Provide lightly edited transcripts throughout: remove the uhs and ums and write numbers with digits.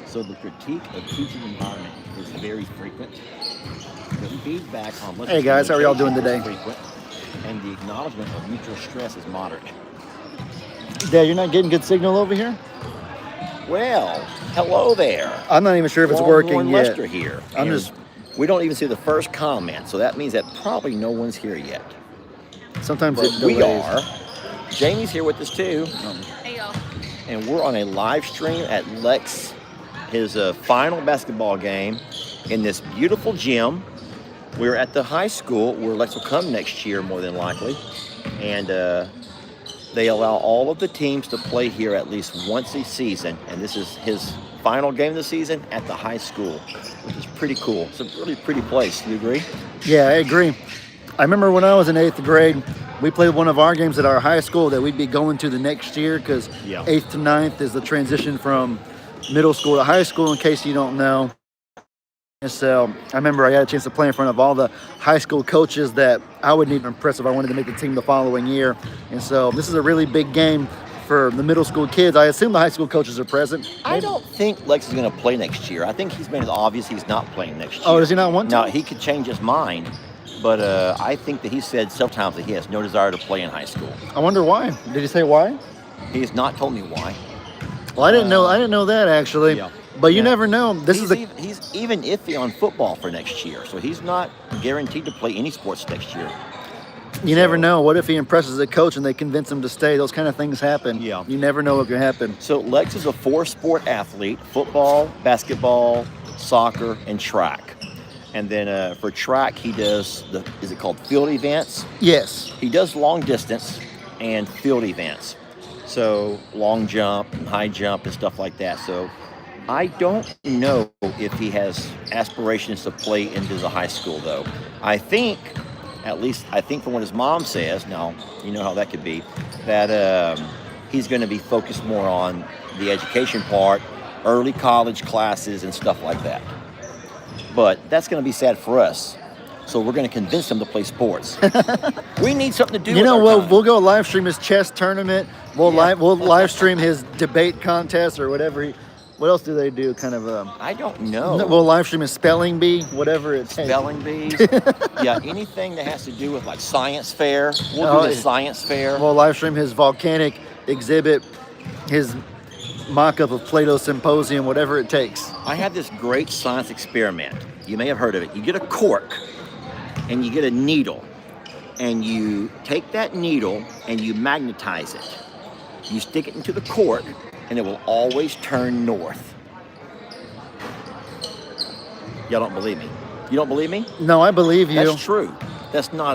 So the critique of teaching environment is very frequent. The feedback on Hey guys, how are y'all doing today? Frequent, and the acknowledgement of mutual stress is moderate. Dad, you're not getting good signal over here? Well, hello there. I'm not even sure if it's working yet. Lester here. We don't even see the first comment, so that means that probably no one's here yet. Sometimes but it delays. We are. Jamie's here with us too. Hey y'all. And we're on a live stream at Lex, his final basketball game in this beautiful gym. We're at the high school where Lex will come next year, more than likely. And they allow all of the teams to play here at least once a season. And this is his final game of the season at the high school, which is pretty cool. It's a really pretty place. Do you agree? Yeah, I agree. I remember when I was in 8th grade, we played one of our games at our high school that we'd be going to the next year because 8th to 9th is the transition from middle school to high school, in case you don't know. And so I remember I had a chance to play in front of all the high school coaches that I would need to impress if I wanted to make the team the following year. And so this is a really big game for the middle school kids. I assume the high school coaches are present. I don't think Lex is going to play next year. I think he's made it obvious he's not playing next year. Oh, does he not want to? No, he could change his mind. But I think that he said several times that he has no desire to play in high school. I wonder why. Did he say why? He has not told me why. Well, I didn't know that actually. Yeah. But you never know. He's even iffy on football for next year, so he's not guaranteed to play any sports next year. You never know. What if he impresses a coach and they convince him to stay? Those kind of things happen. Yeah. You never know what can happen. So Lex is a 4-sport athlete: football, basketball, soccer, and track. And then for track, he does is it called field events? Yes. He does long distance and field events. So long jump and high jump and stuff like that. So I don't know if he has aspirations to play into the high school, though. I think from what his mom says, now you know how that could be, that he's going to be focused more on the education part, early college classes and stuff like that. But that's going to be sad for us. So we're going to convince him to play sports. We need something to do. You know what? We'll go live stream his chess tournament. We'll live stream his debate contest or whatever. What else do they do? Kind of. I don't know. We'll live stream his spelling bee, whatever it's. Spelling bees. Yeah, anything that has to do with like science fair. We'll do the science fair. We'll live stream his volcanic exhibit, his mock-up of Plato's Symposium, whatever it takes. I had this great science experiment. You may have heard of it. You get a cork and you get a needle and you take that needle and you magnetize it. You stick it into the cork and it will always turn north. Y'all don't believe me? You don't believe me? No, I believe you. That's true. That's not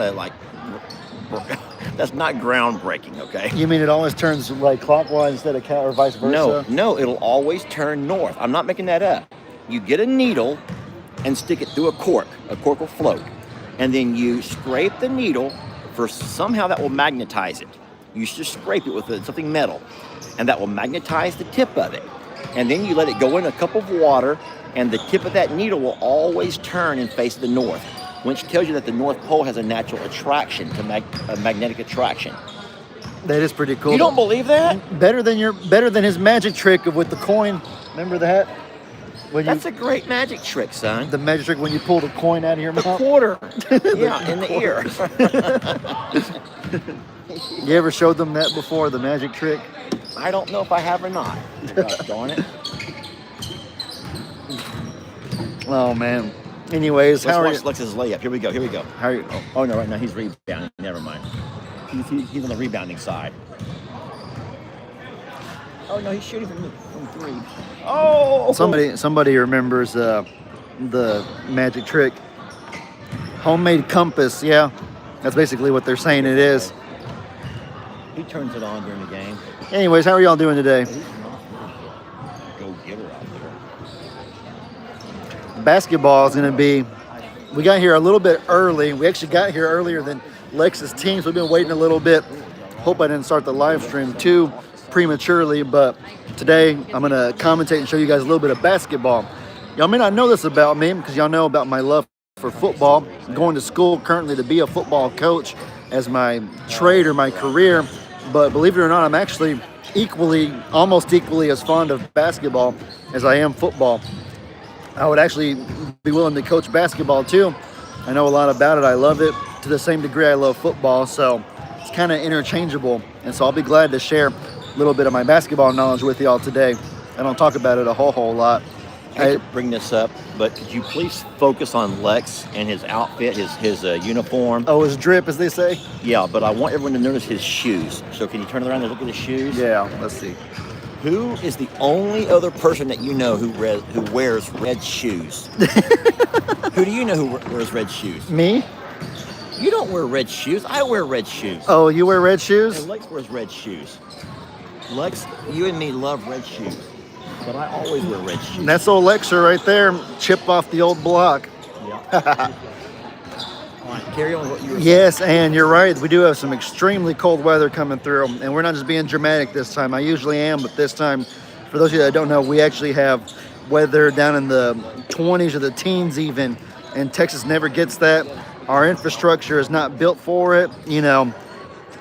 that's not groundbreaking, okay? You mean it always turns like clockwise instead of or vice versa? No, it'll always turn north. I'm not making that up. You get a needle and stick it through a cork. A cork will float. And then you scrape the needle somehow that will magnetize it. You just scrape it with something metal, and that will magnetize the tip of it. And then you let it go in a cup of water, and the tip of that needle will always turn and face the north, which tells you that the North Pole has a natural attraction to magnetic attraction. That is pretty cool. You don't believe that? Better than his magic trick with the coin. Remember that? That's a great magic trick, son. The magic trick when you pull the coin out of your mouth? The quarter. Yeah, in the ear. You ever showed them that before, the magic trick? I don't know if I have or not. Darn it. Oh, man. Anyways, let's watch Lex's layup. Here we go. How are you? Oh, no, right now he's rebounding. Never mind. He's on the rebounding side. Oh, no, he's shooting from three. Oh! Somebody remembers the magic trick. Homemade compass, yeah. That's basically what they're saying it is. He turns it on during the game. Anyways, how are y'all doing today? Go-getter out there. Basketball is going to be... We got here a little bit early. We actually got here earlier than Lex's team, so we've been waiting a little bit. Hope I didn't start the live stream too prematurely, but today I'm going to commentate and show you guys a little bit of basketball. Y'all may not know this about me because y'all know about my love for football. I'm going to school currently to be a football coach as my trade or my career, but believe it or not, I'm actually almost equally as fond of basketball as I am football. I would actually be willing to coach basketball too. I know a lot about it. I love it to the same degree I love football. So it's kind of interchangeable. And so I'll be glad to share a little bit of my basketball knowledge with y'all today. I don't talk about it a whole lot. I hate to bring this up, but could you please focus on Lex and his outfit, his uniform? Oh, his drip, as they say? Yeah, but I want everyone to notice his shoes. So can you turn around and look at his shoes? Yeah, let's see. Who is the only other person that you know who wears red shoes? Who do you know who wears red shoes? Me? You don't wear red shoes. I wear red shoes. Oh, you wear red shoes? And Lex wears red shoes. Lex, you and me love red shoes. But I always wear red shoes. That's old Lexer right there, chip off the old block. Yeah. All right, carry on what you were saying. Yes, and you're right. We do have some extremely cold weather coming through, and we're not just being dramatic this time. I usually am, but this time, for those of you that don't know, we actually have weather down in the 20s or the teens even, and Texas never gets that. Our infrastructure is not built for it. You know,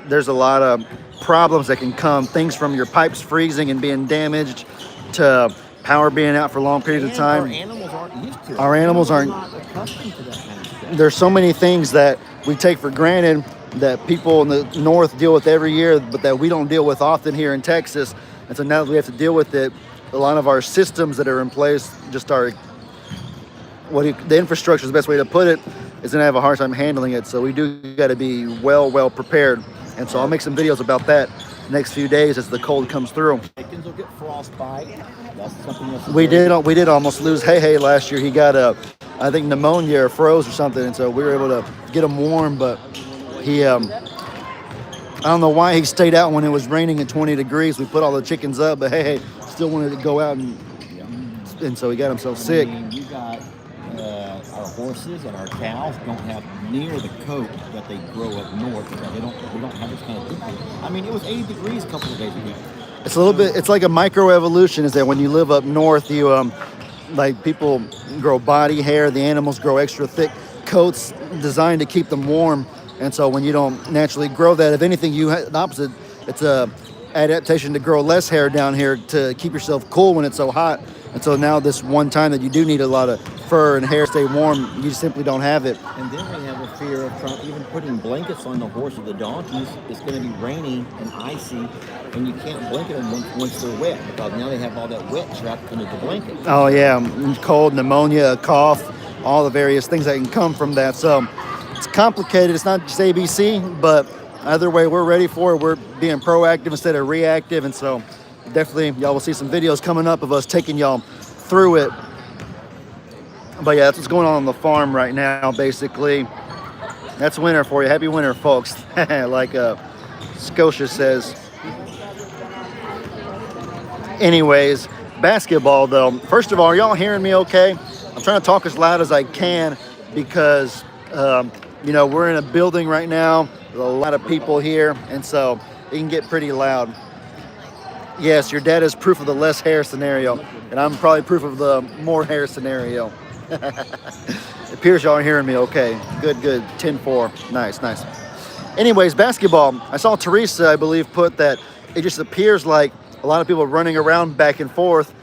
there's a lot of problems that can come, things from your pipes freezing and being damaged to power being out for long periods of time. Our animals aren't used to it. Our animals aren't not accustomed to that kind of stuff. There's so many things that we take for granted that people in the north deal with every year, but that we don't deal with often here in Texas. And so now that we have to deal with it, a lot of our systems that are in place just are, the infrastructure is the best way to put it, is going to have a hard time handling it. So we do got to be well prepared. And so I'll make some videos about that next few days as the cold comes through. Chickens will get frostbite. That's something that's we did almost lose Hey last year. He got I think pneumonia or froze or something, and so we were able to get him warm. But he I don't know why he stayed out when it was raining at 20 degrees. We put all the chickens up, but Hey still wanted to go out, and so he got himself sick. I mean, you got our horses and our cows don't have near the coat that they grow up north because we don't have this kind of temperature. I mean, it was 80 degrees a couple of days ago. It's a little bit. It's like a microevolution. Is that when you live up north, you like people grow body hair. The animals grow extra thick coats designed to keep them warm. And so when you don't naturally grow that, if anything, the opposite. It's a adaptation to grow less hair down here to keep yourself cool when it's so hot. And so now this one time that you do need a lot of fur and hair to stay warm, you simply don't have it. And then we have a fear of even putting blankets on the horse or the donkeys. It's going to be rainy and icy, and you can't blanket them once they're wet because now they have all that wet trapped under the blanket. Oh yeah, cold, pneumonia, cough, all the various things that can come from that. So it's complicated. It's not just ABC, but either way, we're ready for it. We're being proactive instead of reactive, and so definitely y'all will see some videos coming up of us taking y'all through it. But yeah, that's what's going on the farm right now, basically. That's winter for you. Happy winter, folks. Like Scotia says. Anyways, basketball, though. First of all, are y'all hearing me okay? I'm trying to talk as loud as I can because, we're in a building right now. There's a lot of people here, and so it can get pretty loud. Yes, your dad is proof of the less hair scenario, and I'm probably proof of the more hair scenario. It appears y'all are hearing me okay. Good. 10-4. Nice. Anyways, basketball. I saw Teresa, I believe, put that it just appears like a lot of people running around back and forth.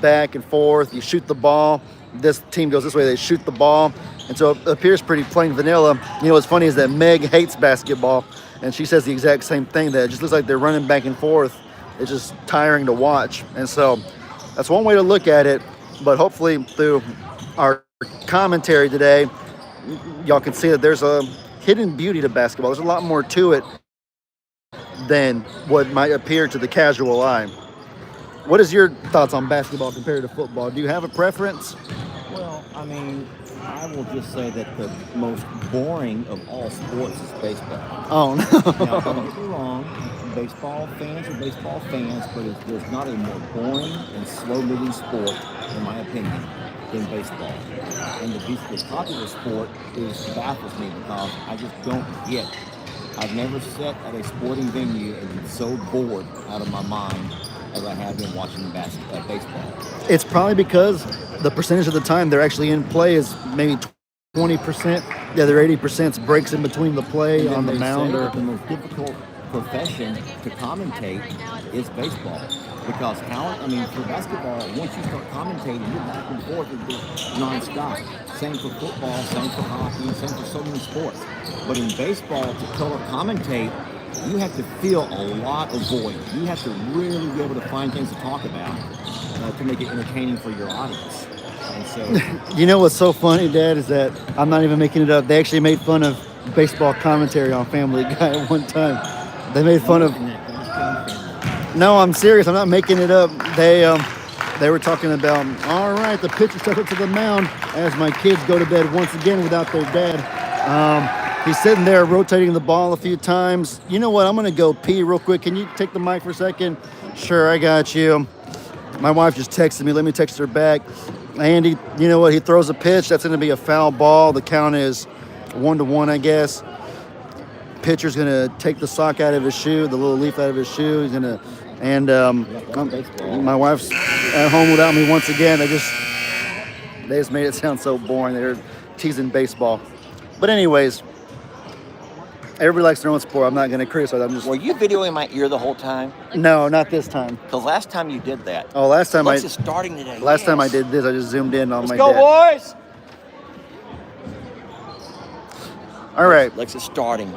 Back and forth. You shoot the ball. This team goes this way. They shoot the ball. And so it appears pretty plain vanilla. What's funny is that Meg hates basketball, and she says the exact same thing, that it just looks like they're running back and forth. It's just tiring to watch. And so that's one way to look at it. But hopefully through our commentary today, y'all can see that there's a hidden beauty to basketball. There's a lot more to it than what might appear to the casual eye. What is your thoughts on basketball compared to football? Do you have a preference? Well, I mean, I will just say that the most boring of all sports is baseball. Oh, no. Now, don't get me wrong. Baseball fans are baseball fans, but there's not a more boring and slow-moving sport, in my opinion, than baseball. And the popular sport baffles me because I just don't get it. I've never sat at a sporting venue and been so bored out of my mind as I have been watching baseball. It's probably because the percentage of the time they're actually in play is maybe 20%. The other 80% breaks in between the play on the mound. The most difficult profession to commentate is baseball. Because for basketball, once you start commentating, you're back and forth and just nonstop. Same for football, same for hockey, same for so many sports. But in baseball, to color commentate, you have to fill a lot of void. You have to really be able to find things to talk about to make it entertaining for your audience. And so, You know what's so funny, Dad, is that I'm not even making it up. They actually made fun of baseball commentary on Family Guy at one time. They made fun of. No, I'm serious. I'm not making it up. They were talking about, all right, the pitcher steps up to the mound as my kids go to bed once again without their dad. He's sitting there rotating the ball a few times. You know what? I'm going to go pee real quick. Can you take the mic for a second? Sure, I got you. My wife just texted me. Let me text her back. Andy, you know what? He throws a pitch. That's going to be a foul ball. The count is 1-1, I guess. Pitcher's going to take the sock out of his shoe, the little leaf out of his shoe. He's going to, and my wife's at home without me once again. They just made it sound so boring. They're teasing baseball. But anyways, everybody likes their own sport. I'm not going to criticize. Were you videoing my ear the whole time? No, not this time. Because last time you did that. Oh, last time Lex is starting today. Last time I did this, I just zoomed in on Let's my go, dad. boys! All right. Lex is starting.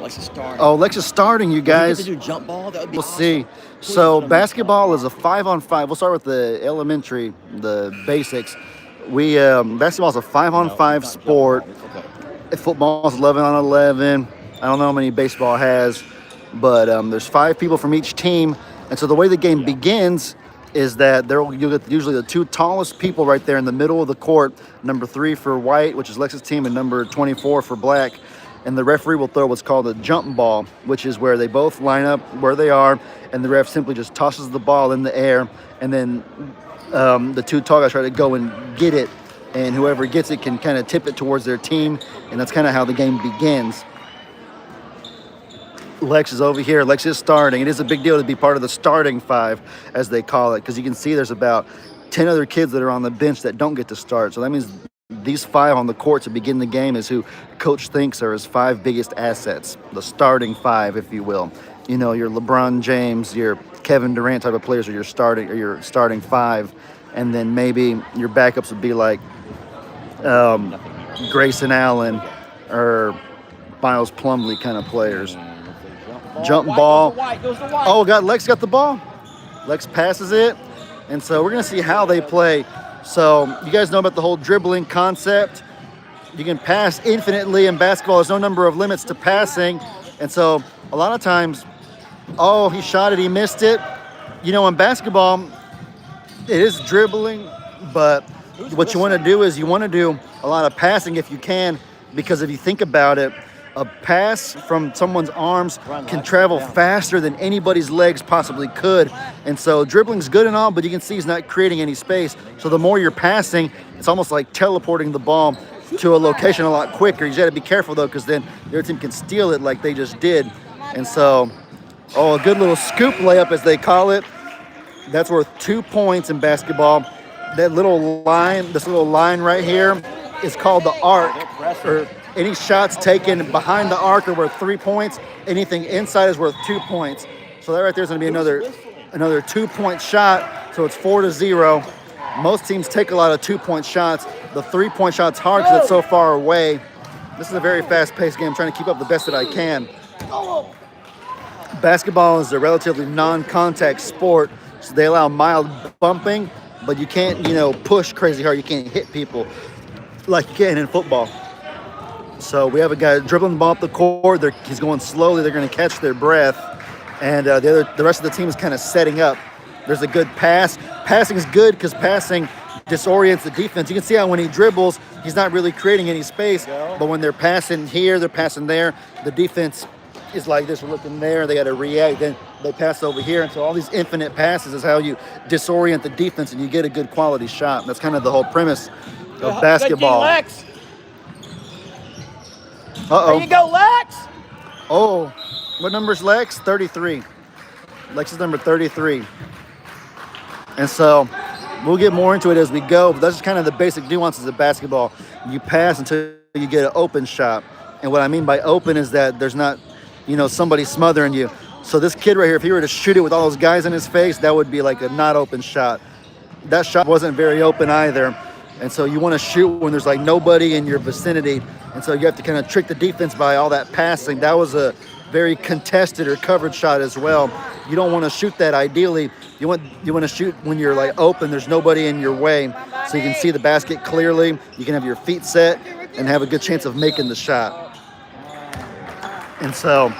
Oh, Lex is starting, you guys. If you get to do jump ball, that would be We'll awesome. see. So basketball is a 5-on-5. We'll start with the elementary, the basics. Basketball is a 5-on-5 sport. Football is 11-on-11. I don't know how many baseball has, but there's 5 people from each team. And so the way the game begins is that you'll get usually the 2 tallest people right there in the middle of the court, number 3 for white, which is Lex's team, and number 24 for black. And the referee will throw what's called a jump ball, which is where they both line up where they are, and the ref simply just tosses the ball in the air, and then the 2 tall guys try to go and get it, and whoever gets it can kind of tip it towards their team, and that's kind of how the game begins. Lex is over here. Lex is starting. It is a big deal to be part of the starting 5, as they call it, because you can see there's about 10 other kids that are on the bench that don't get to start. So that means these 5 on the court to begin the game is who coach thinks are his 5 biggest assets, the starting 5, if you will. You know, your LeBron James, your Kevin Durant type of players are your starting 5, and then maybe your backups would be like Grayson Allen or Miles Plumlee kind of players. Jump ball. Oh, Lex got the ball. Lex passes it, and so we're gonna see how they play. So you guys know about the whole dribbling concept. You can pass infinitely in basketball. There's no number of limits to passing. And so a lot of times, he shot it, he missed it. You know, in basketball, it is dribbling, but what you want to do is you want to do a lot of passing if you can, because if you think about it, a pass from someone's arms can travel faster than anybody's legs possibly could. And so dribbling's good and all, but you can see he's not creating any space. So the more you're passing, it's almost like teleporting the ball to a location a lot quicker. You got to be careful, though, because then the other team can steal it like they just did. And so, a good little scoop layup, as they call it. That's worth 2 points in basketball. This little line right here is called the arc. Or any shots taken behind the arc are worth 3 points. Anything inside is worth 2 points. So that right there is going to be another 2-point shot. So it's 4-0. Most teams take a lot of 2-point shots. The 3-point shot's hard because it's so far away. This is a very fast-paced game. I'm trying to keep up the best that I can. Basketball is a relatively non-contact sport, so they allow mild bumping, but you can't, push crazy hard. You can't hit people like you can in football. So we have a guy dribbling the ball up the court. He's going slowly. They're going to catch their breath, and the rest of the team is kind of setting up. There's a good pass. Passing is good because passing disorients the defense. You can see how when he dribbles, he's not really creating any space, but when they're passing here, they're passing there, the defense is like this, looking there, they got to react, then they pass over here. And so all these infinite passes is how you disorient the defense and you get a good quality shot. That's kind of the whole premise of basketball. Lex. Uh-oh. There you go, Lex. Oh, what number's Lex? 33. Lex is number 33. And so we'll get more into it as we go, but that's just kind of the basic nuances of basketball. You pass until you get an open shot. And what I mean by open is that there's not, somebody smothering you. So this kid right here, if he were to shoot it with all those guys in his face, that would be like a not open shot. That shot wasn't very open either. And so you want to shoot when there's like nobody in your vicinity. And so you have to kind of trick the defense by all that passing. That was a very contested or covered shot as well. You don't want to shoot that ideally. You want to shoot when you're like open, there's nobody in your way. So you can see the basket clearly. You can have your feet set and have a good chance of making the shot. And so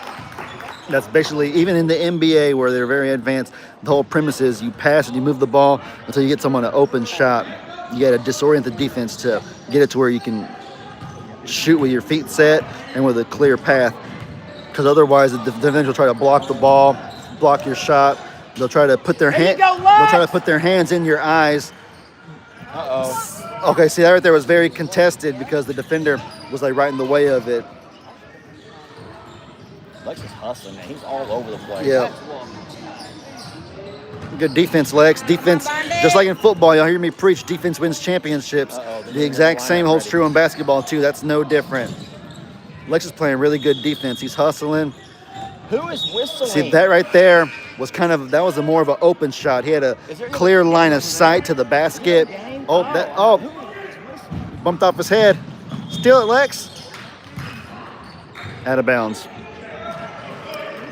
that's basically, even in the NBA where they're very advanced, the whole premise is you pass and you move the ball until you get someone an open shot. You got to disorient the defense to get it to where you can shoot with your feet set and with a clear path. Because otherwise, the defense will try to block the ball, block your shot. They'll try to put their hands in your eyes. Okay, see that right there was very contested because the defender was like right in the way of it. Lex is hustling, man. He's all over the place. Yeah. Good defense, Lex. Defense, just like in football, y'all hear me preach, defense wins championships. The exact same holds true in basketball, too. That's no different. Lex is playing really good defense. He's hustling. Who is whistling? See, that right there was that was more of an open shot. He had a clear line of sight to the basket. Bumped off his head. Steal it, Lex. Out of bounds.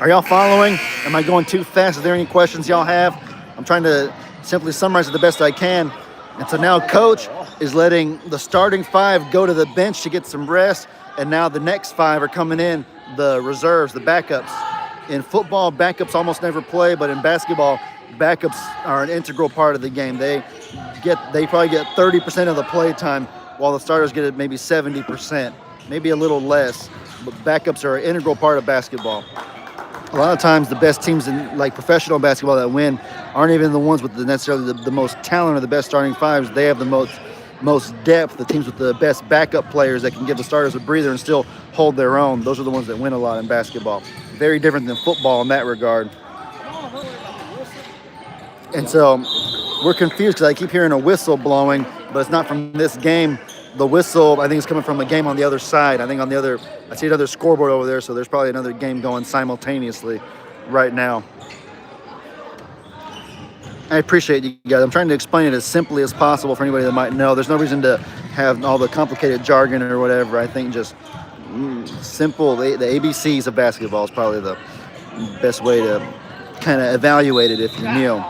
Are y'all following? Am I going too fast? Is there any questions y'all have? I'm trying to simply summarize it the best I can. And so now coach is letting the starting 5 go to the bench to get some rest. And now the next 5 are coming in, the reserves, the backups. In football, backups almost never play, but in basketball, backups are an integral part of the game. They probably get 30% of the play time, while the starters get maybe 70%, maybe a little less. But backups are an integral part of basketball. A lot of times the best teams in like professional basketball that win aren't even the ones with necessarily the most talent or the best starting 5s. They have the most depth, the teams with the best backup players that can give the starters a breather and still hold their own. Those are the ones that win a lot in basketball. Very different than football in that regard. And so we're confused because I keep hearing a whistle blowing, but it's not from this game. The whistle, I think, is coming from a game on the other side. I see another scoreboard over there, so there's probably another game going simultaneously right now. I appreciate you guys. I'm trying to explain it as simply as possible for anybody that might know. There's no reason to have all the complicated jargon or whatever. I think just simple, the ABCs of basketball is probably the best way to kind of evaluate it if you're new.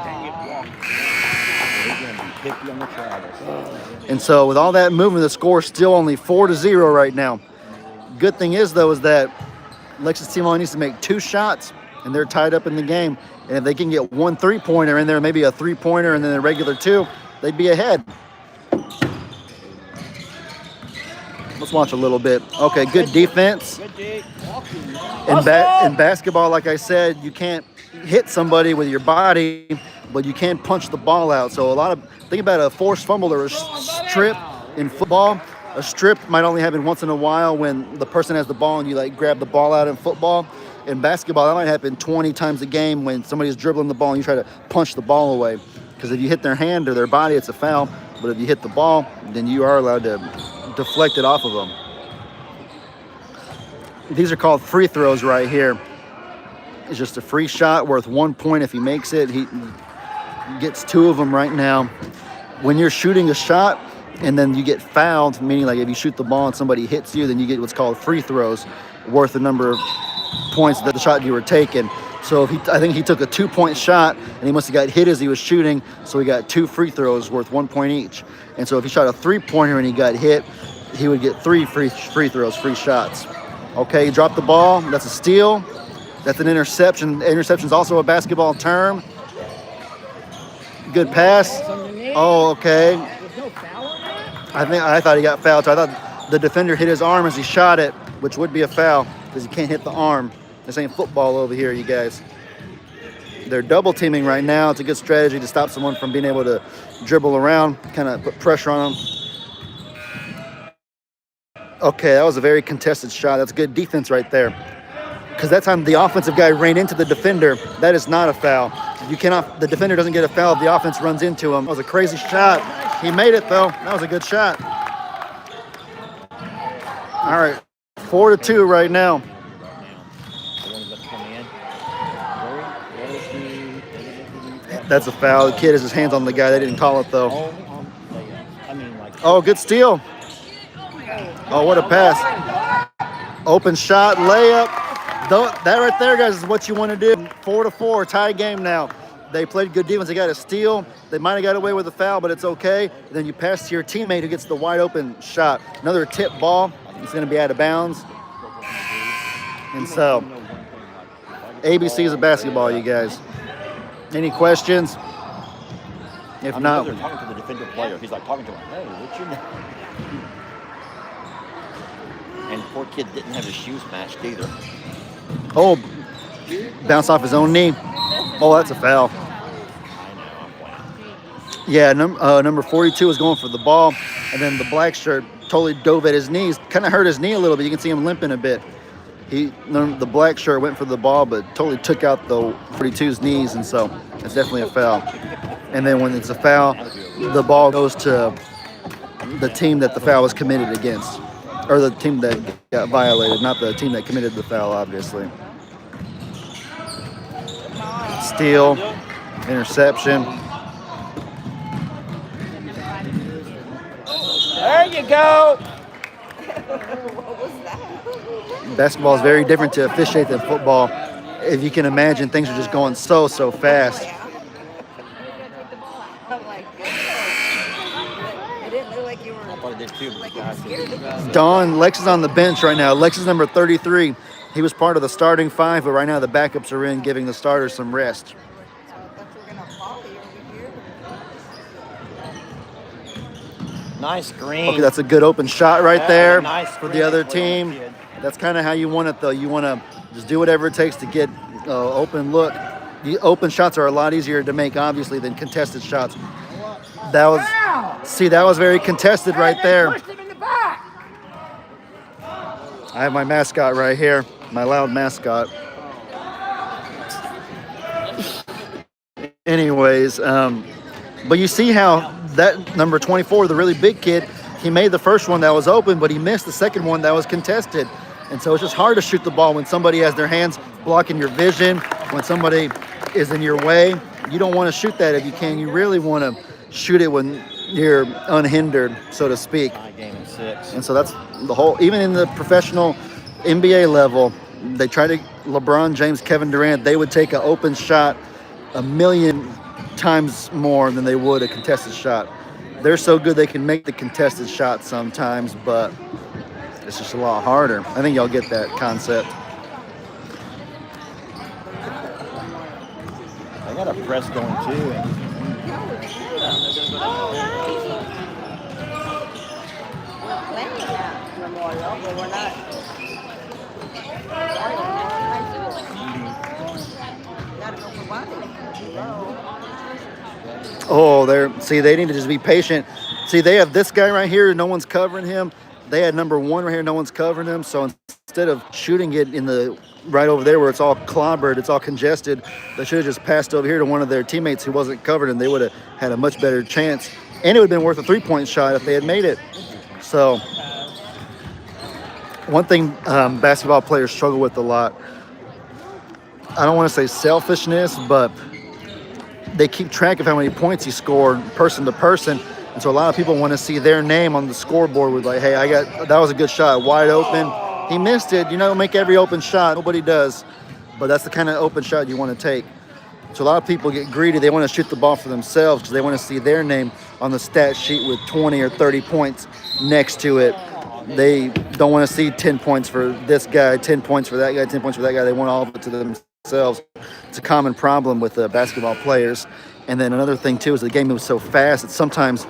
And so with all that movement, the score is still only 4-0 right now. Good thing is, though, is that Lex's team only needs to make 2 shots, and they're tied up in the game. And if they can get 1 3-pointer in there, maybe a 3-pointer and then a regular 2, they'd be ahead. Let's watch a little bit. Okay, good defense. In basketball, like I said, you can't hit somebody with your body, but you can punch the ball out. So think about a forced fumble or a strip in football. A strip might only happen once in a while when the person has the ball and you like grab the ball out in football. In basketball, that might happen 20 times a game when somebody's dribbling the ball and you try to punch the ball away. Because if you hit their hand or their body, it's a foul. But if you hit the ball, then you are allowed to deflect it off of them. These are called free throws right here. It's just a free shot worth 1 point if he makes it. He gets 2 of them right now. When you're shooting a shot and then you get fouled, meaning like if you shoot the ball and somebody hits you, then you get what's called free throws worth the number of points that the shot you were taking. So I think he took a 2-point shot and he must have got hit as he was shooting, so he got 2 free throws worth 1 point each. And so if he shot a 3-pointer and he got hit, he would get 3 free throws, free shots. Okay, he dropped the ball. That's a steal. That's an interception. Interception is also a basketball term. Good pass. Oh, okay. I thought he got fouled. So I thought the defender hit his arm as he shot it, which would be a foul because you can't hit the arm. This ain't football over here, you guys. They're double teaming right now. It's a good strategy to stop someone from being able to dribble around, kind of put pressure on them. Okay, that was a very contested shot. That's good defense right there. Because that time the offensive guy ran into the defender. That is not a foul. The defender doesn't get a foul if the offense runs into him. That was a crazy shot. He made it, though. That was a good shot. All right, 4-2 right now. That's a foul. The kid has his hands on the guy. They didn't call it, though. I mean, like. Oh, good steal. Oh, what a pass. Open shot, layup. That right there, guys, is what you want to do. 4-4, tie game now. They played good defense. They got a steal. They might have got away with a foul, but it's okay. And then you pass to your teammate who gets the wide open shot. Another tip ball. It's going to be out of bounds. And so, ABCs of basketball, you guys. Any questions? If not, they're talking to the defender player. He's like talking to him. Hey, what's your name? And poor kid didn't have his shoes matched either. oh, bounce off his own knee. Oh, that's a foul. I know, I'm playing. Yeah, number 42 was going for the ball, and then the black shirt totally dove at his knees. Kind of hurt his knee a little bit. You can see him limping a bit. The black shirt went for the ball, but totally took out the 42's knees, and so it's definitely a foul. And then when it's a foul, the ball goes to the team that the foul was committed against, or the team that got violated, not the team that committed the foul, obviously. Steal, interception. There you go. What was that? Basketball is very different to officiate than football. If you can imagine, things are just going so fast. I'm like, it didn't look like you were. I thought it did too. Like you were scared of me. Don, Lex is on the bench right now. Lex is number 33. He was part of the starting five, but right now the backups are in, giving the starters some rest. I thought you were gonna follow you over here. Nice green. Okay, that's a good open shot right Yeah, there nice for the screen other play on the team. kid. That's kind of how you want it, though. You want to just do whatever it takes to get open look. The open shots are a lot easier to make, obviously, than contested shots. That was very contested right there. I have my mascot right here, my loud mascot. Anyways, but you see how that number 24, the really big kid, he made the first one that was open, but he missed the second one that was contested. And so it's just hard to shoot the ball when somebody has their hands blocking your vision, when somebody is in your way. You don't want to shoot that if you can. You really want to shoot it when you're unhindered, so to speak. Tie game in 6. And so that's the whole, even in the professional NBA level, they try to, LeBron James, Kevin Durant, they would take an open shot 1,000,000 times more than they would a contested shot. They're so good they can make the contested shot sometimes, but it's just a lot harder. I think y'all get that concept. I got a press going too. We're not. Gotta go for body. Oh, they need to just be patient. See, they have this guy right here, no one's covering him. They had number 1 right here, no one's covering him. So instead of shooting it in the right over there where it's all clobbered, it's all congested, they should have just passed over here to one of their teammates who wasn't covered, and they would have had a much better chance. And it would have been worth a 3-point shot if they had made it. So one thing basketball players struggle with a lot, I don't want to say selfishness, but they keep track of how many points you score person to person. And so a lot of people want to see their name on the scoreboard with like, hey, that was a good shot, wide open. He missed it. You know, make every open shot. Nobody does. But that's the kind of open shot you want to take. So a lot of people get greedy. They want to shoot the ball for themselves because they want to see their name on the stat sheet with 20 or 30 points next to it. They don't want to see 10 points for this guy, 10 points for that guy, 10 points for that guy. They want all of it to themselves. It's a common problem with basketball players. And then another thing, too, is the game moves so fast that sometimes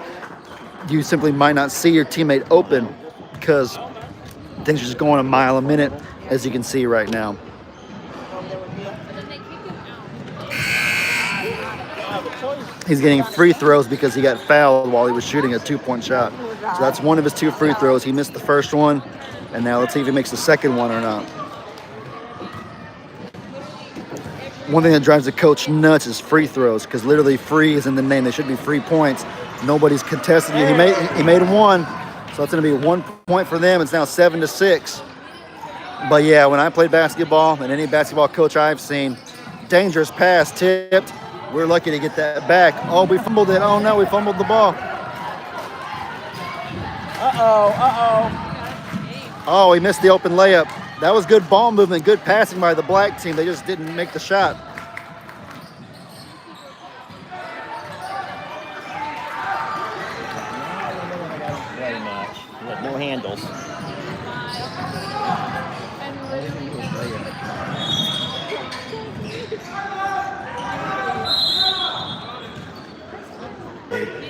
you simply might not see your teammate open because things are just going a mile a minute, as you can see right now. He's getting free throws because he got fouled while he was shooting a 2-point shot. So that's one of his 2 free throws. He missed the first one, and now let's see if he makes the second one or not. One thing that drives the coach nuts is free throws, because literally free is in the name. They should be free points. Nobody's contested you. He made one, so it's going to be 1 point for them. It's now 7-6. But yeah, when I played basketball, and any basketball coach I've seen, dangerous pass tipped. We're lucky to get that back. Oh, we fumbled it. Oh, no, we fumbled the ball. Oh, we missed the open layup. That was good ball movement, good passing by the black team. They just didn't make the shot. Very much. No handles.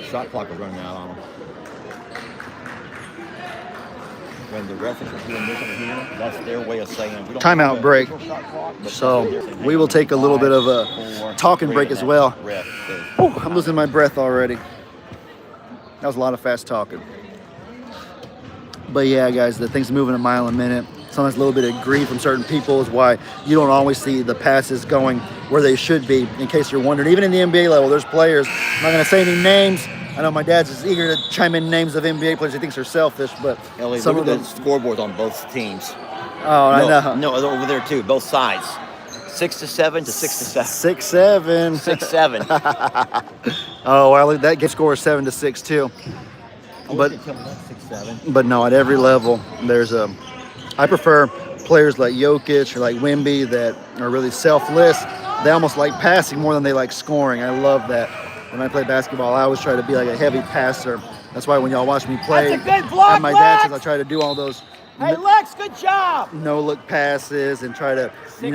Shot clock is running out on them. When the ref is doing this over here, that's their way of saying we don't timeout break. So we will take a little bit of a talking break as well. Ooh, I'm losing my breath already. That was a lot of fast talking. But yeah, guys, the thing's moving a mile a minute. Sometimes a little bit of grief from certain people is why you don't always see the passes going where they should be, in case you're wondering. Even in the NBA level, there's players, I'm not going to say any names. I know my dad's just eager to chime in names of NBA players he thinks are selfish, but Ellie, some look of at them. the scoreboards on both teams. Oh, I know. No, over there too, both sides. 6-7 to 6-7. 6-7. 6-7. Oh, well, that game score is 7-6 too. But 6-7. But no, at every level, there's a. I prefer players like Jokic or like Wemby that are really selfless. They almost like passing more than they like scoring. I love that. When I play basketball, I always try to be like a heavy passer. That's why when y'all watch me play, That's a good block, at my dad's house, I try to do all those Hey, Lex, good job. no-look passes and try to, 6-7, be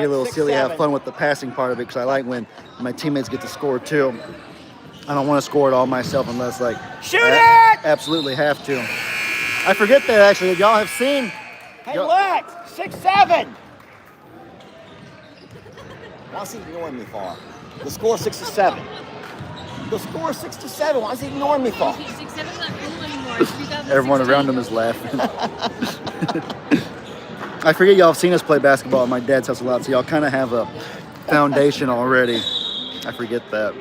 a little 6-7. silly, have fun with the passing part of it because I like when my teammates get to score too. I don't want to score it all myself unless shoot it! Absolutely have to. I forget that actually. Y'all have seen. Hey, Lex, 6-7. Why is he ignoring me for? The score 6-7. The score 6-7. Why is he ignoring me for? 6-7 not cool anymore. Everyone around him is laughing. I forget y'all have seen us play basketball at my dad's house a lot, so y'all kind of have a foundation already. I forget that.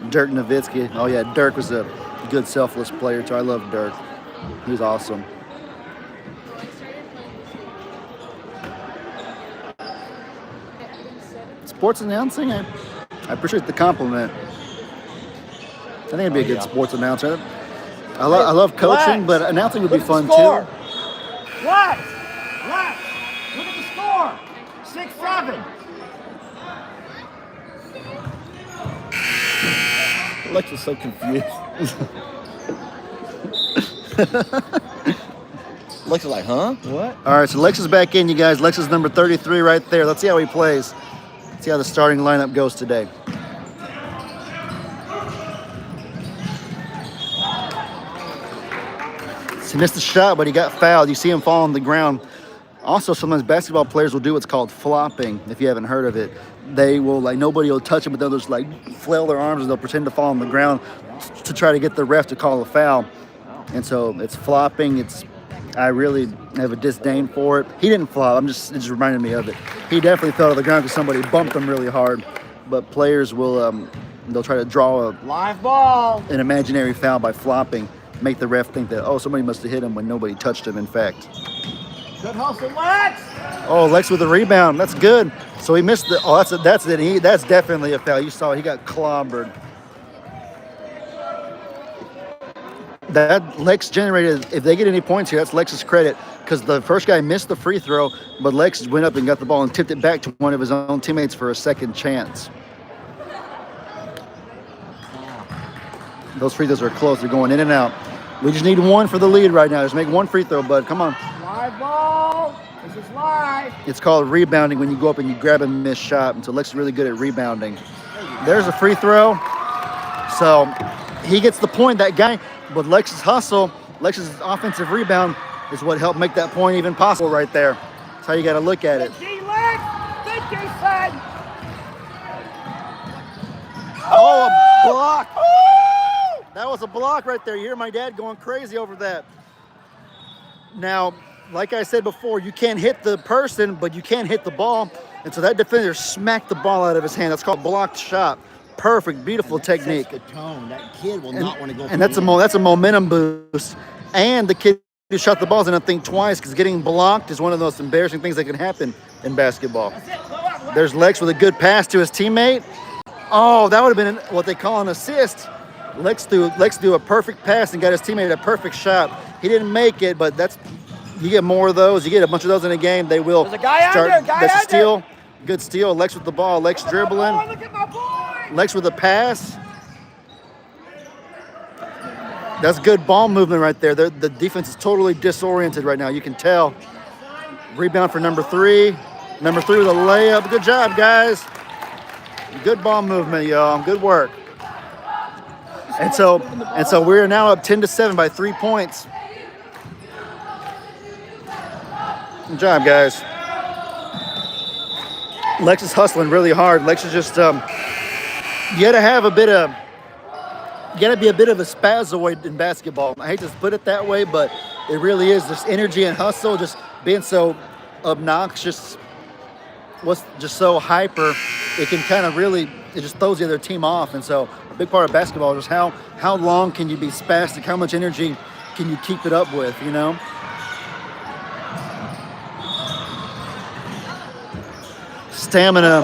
Dirk Nowitzki. Oh yeah, Dirk was a good selfless player too. I love Dirk. He was awesome. Sports announcing, I appreciate the compliment. I think I'd be a good sports announcer. I love coaching, but announcing would be fun too. Lex, Lex, look at the score. 6-7. Lex was so confused. Lex was like, huh? What? All right, so Lex is back in, you guys. Lex is number 33 right there. Let's see how he plays. Let's see how the starting lineup goes today. He missed the shot, but he got fouled. You see him fall on the ground. Also, sometimes basketball players will do what's called flopping, if you haven't heard of it. They will, nobody will touch them, but they'll just, flail their arms and they'll pretend to fall on the ground to try to get the ref to call a foul. And so it's flopping. I really have a disdain for it. He didn't flop. It just reminded me of it. He definitely fell to the ground because somebody bumped him really hard. But players will, they'll try to draw Live ball. an imaginary foul by flopping, make the ref think that, oh, somebody must have hit him when nobody touched him, in fact. Good hustle, Lex. Oh, Lex with a rebound. That's good. So he missed the. Oh, that's it. That's definitely a foul. You saw he got clobbered. That Lex generated. If they get any points here, that's Lex's credit because the first guy missed the free throw, but Lex went up and got the ball and tipped it back to one of his own teammates for a second chance. Those free throws are close. They're going in and out. We just need one for the lead right now. Just make one free throw, bud. Come on. Live ball. This is live. It's called rebounding when you go up and you grab a missed shot. And so Lex is really good at rebounding. There's a free throw. So he gets the point, that guy. But Lex's hustle, Lex's offensive rebound is what helped make that point even possible right there. That's how you got to look at it. G-Lex. Thank you, son. Oh, a block. That was a block right there. You hear my dad going crazy over that. Now, like I said before, you can't hit the person, but you can hit the ball. And so that defender smacked the ball out of his hand. That's called blocked shot. Perfect, beautiful technique. Sets the tone. That kid will not want to go. And that's a momentum boost. And the kid who shot the ball is going to think twice because getting blocked is one of the most embarrassing things that can happen in basketball. That's it. Go out. There's Lex with a good pass to his teammate. Oh, that would have been what they call an assist. Lex threw a perfect pass and got his teammate a perfect shot. He didn't make it, but you get more of those. You get a bunch of those in a game, they will start. That's a steal. Good steal. Lex with the ball. Lex dribbling. Lex with a pass. That's good ball movement right there. The defense is totally disoriented right now. You can tell. Rebound for number 3. Number 3 with a layup. Good job, guys. Good ball movement, y'all. Good work. And so we're now up 10-7 by 3 points. Good job, guys. Lex is hustling really hard. Lex is just you gotta be a bit of a spazoid in basketball. I hate to put it that way, but it really is just energy and hustle, just being so obnoxious, what's just so hyper, it can kind of really, it just throws the other team off. And so a big part of basketball is just how long can you be spastic? How much energy can you keep it up with, you know? Stamina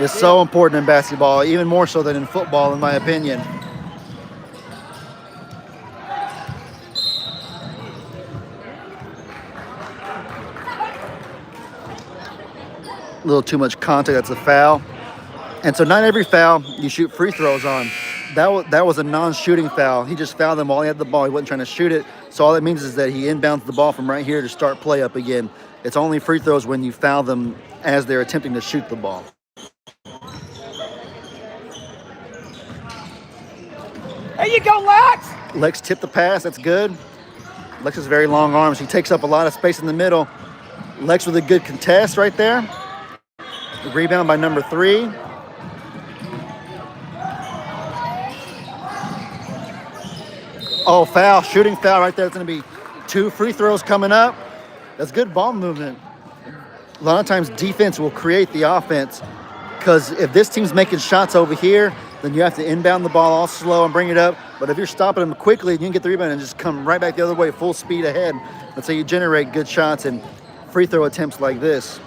is so important in basketball, even more so than in football, in my opinion. A little too much contact, that's a foul. And so not every foul you shoot free throws on. That was a non-shooting foul. He just fouled them while he had the ball. He wasn't trying to shoot it. So all that means is that he inbounds the ball from right here to start play up again. It's only free throws when you foul them as they're attempting to shoot the ball. There you go, Lex! Lex tipped the pass, that's good. Lex has very long arms. He takes up a lot of space in the middle. Lex with a good contest right there. Rebound by number 3. Oh, foul, shooting foul right there. It's going to be 2 free throws coming up. That's good ball movement. A lot of times defense will create the offense because if this team's making shots over here, then you have to inbound the ball all slow and bring it up. But if you're stopping them quickly, you can get the rebound and just come right back the other way, full speed ahead. That's how you generate good shots and free throw attempts like this.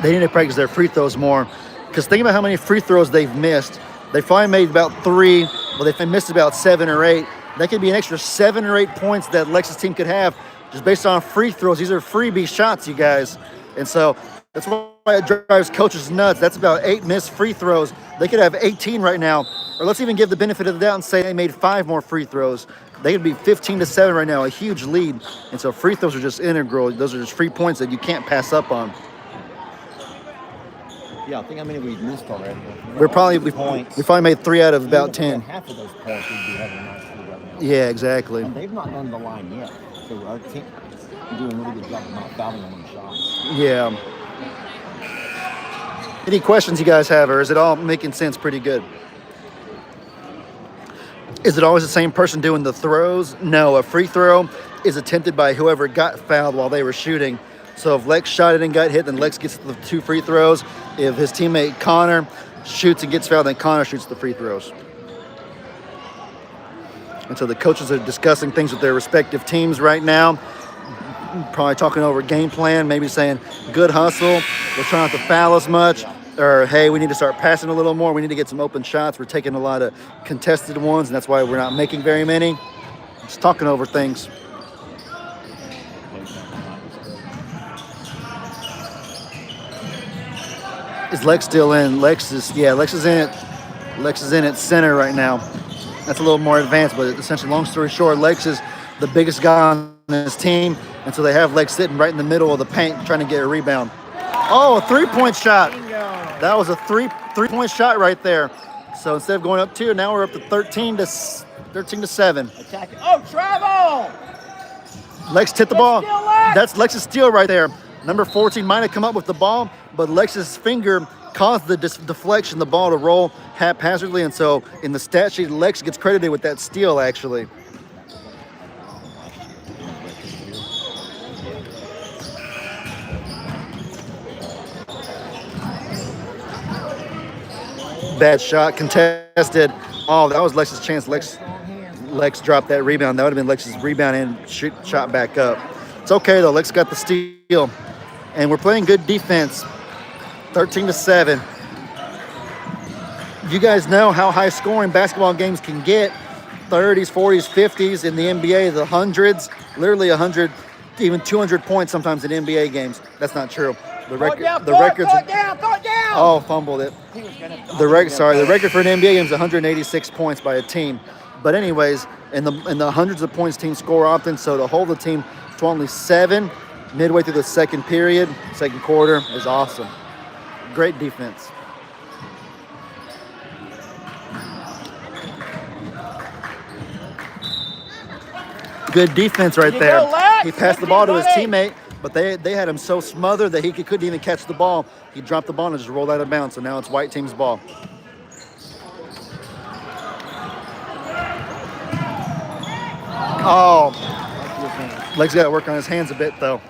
They need to practice their free throws more because think about how many free throws they've missed. They finally made about 3, but they missed about 7 or 8. That could be an extra 7 or 8 points that Lex's team could have just based on free throws. These are freebie shots, you guys. And so that's why it drives coaches nuts. That's about 8 missed free throws. They could have 18 right now. Or let's even give the benefit of the doubt and say they made 5 more free throws. They could be 15-7 right now, a huge lead. And so free throws are just integral. Those are just free points that you can't pass up on. Yeah, I think how many we've missed already. We probably made 3 out of about 10. Half of those points we'd be having a nice lead right now. Yeah, exactly. And they've not done the line yet. So our team is doing a really good job of not fouling on them shots. Yeah. Any questions you guys have, or is it all making sense pretty good? Is it always the same person doing the throws? No, a free throw is attempted by whoever got fouled while they were shooting. So if Lex shot it and got hit, then Lex gets the 2 free throws. If his teammate Connor shoots and gets fouled, then Connor shoots the free throws. And so the coaches are discussing things with their respective teams right now. Probably talking over game plan, maybe saying, good hustle. We're trying not to foul as much. Or, hey, we need to start passing a little more. We need to get some open shots. We're taking a lot of contested ones, and that's why we're not making very many. Just talking over things. Is Lex still in? Lex is in it. Lex is in at center right now. That's a little more advanced, but essentially, long story short, Lex is the biggest guy on his team, and so they have Lex sitting right in the middle of the paint trying to get a rebound. Oh, a 3-point shot. That was a three-point shot right there. So instead of going up 2, now we're up to 13-7. Attack it. Oh, travel! Lex tipped the ball. That's Lex's steal right there. Number 14 might have come up with the ball, but Lex's finger caused the deflection, the ball to roll haphazardly, and so in the stat sheet, Lex gets credited with that steal, actually. Bad shot, contested. Oh, that was Lex's chance. Lex dropped that rebound. That would have been Lex's rebound and shot back up. It's okay though. Lex got the steal, and we're playing good defense. 13-7. You guys know how high scoring basketball games can get. 30s, 40s, 50s in the NBA, the hundreds, literally 100, even 200 points sometimes in NBA games. That's not true. The records. Throw it down. Oh, fumbled it. The record for an NBA game is 186 points by a team. But anyways, in the hundreds of points teams score often, so to hold the team to only 7 midway through the second quarter is awesome. Great defense. Good defense right there. He passed the ball to his teammate, but they had him so smothered that he couldn't even catch the ball. He dropped the ball and just rolled out of bounds, so now it's white team's ball. Oh, Legs got to work on his hands a bit, though.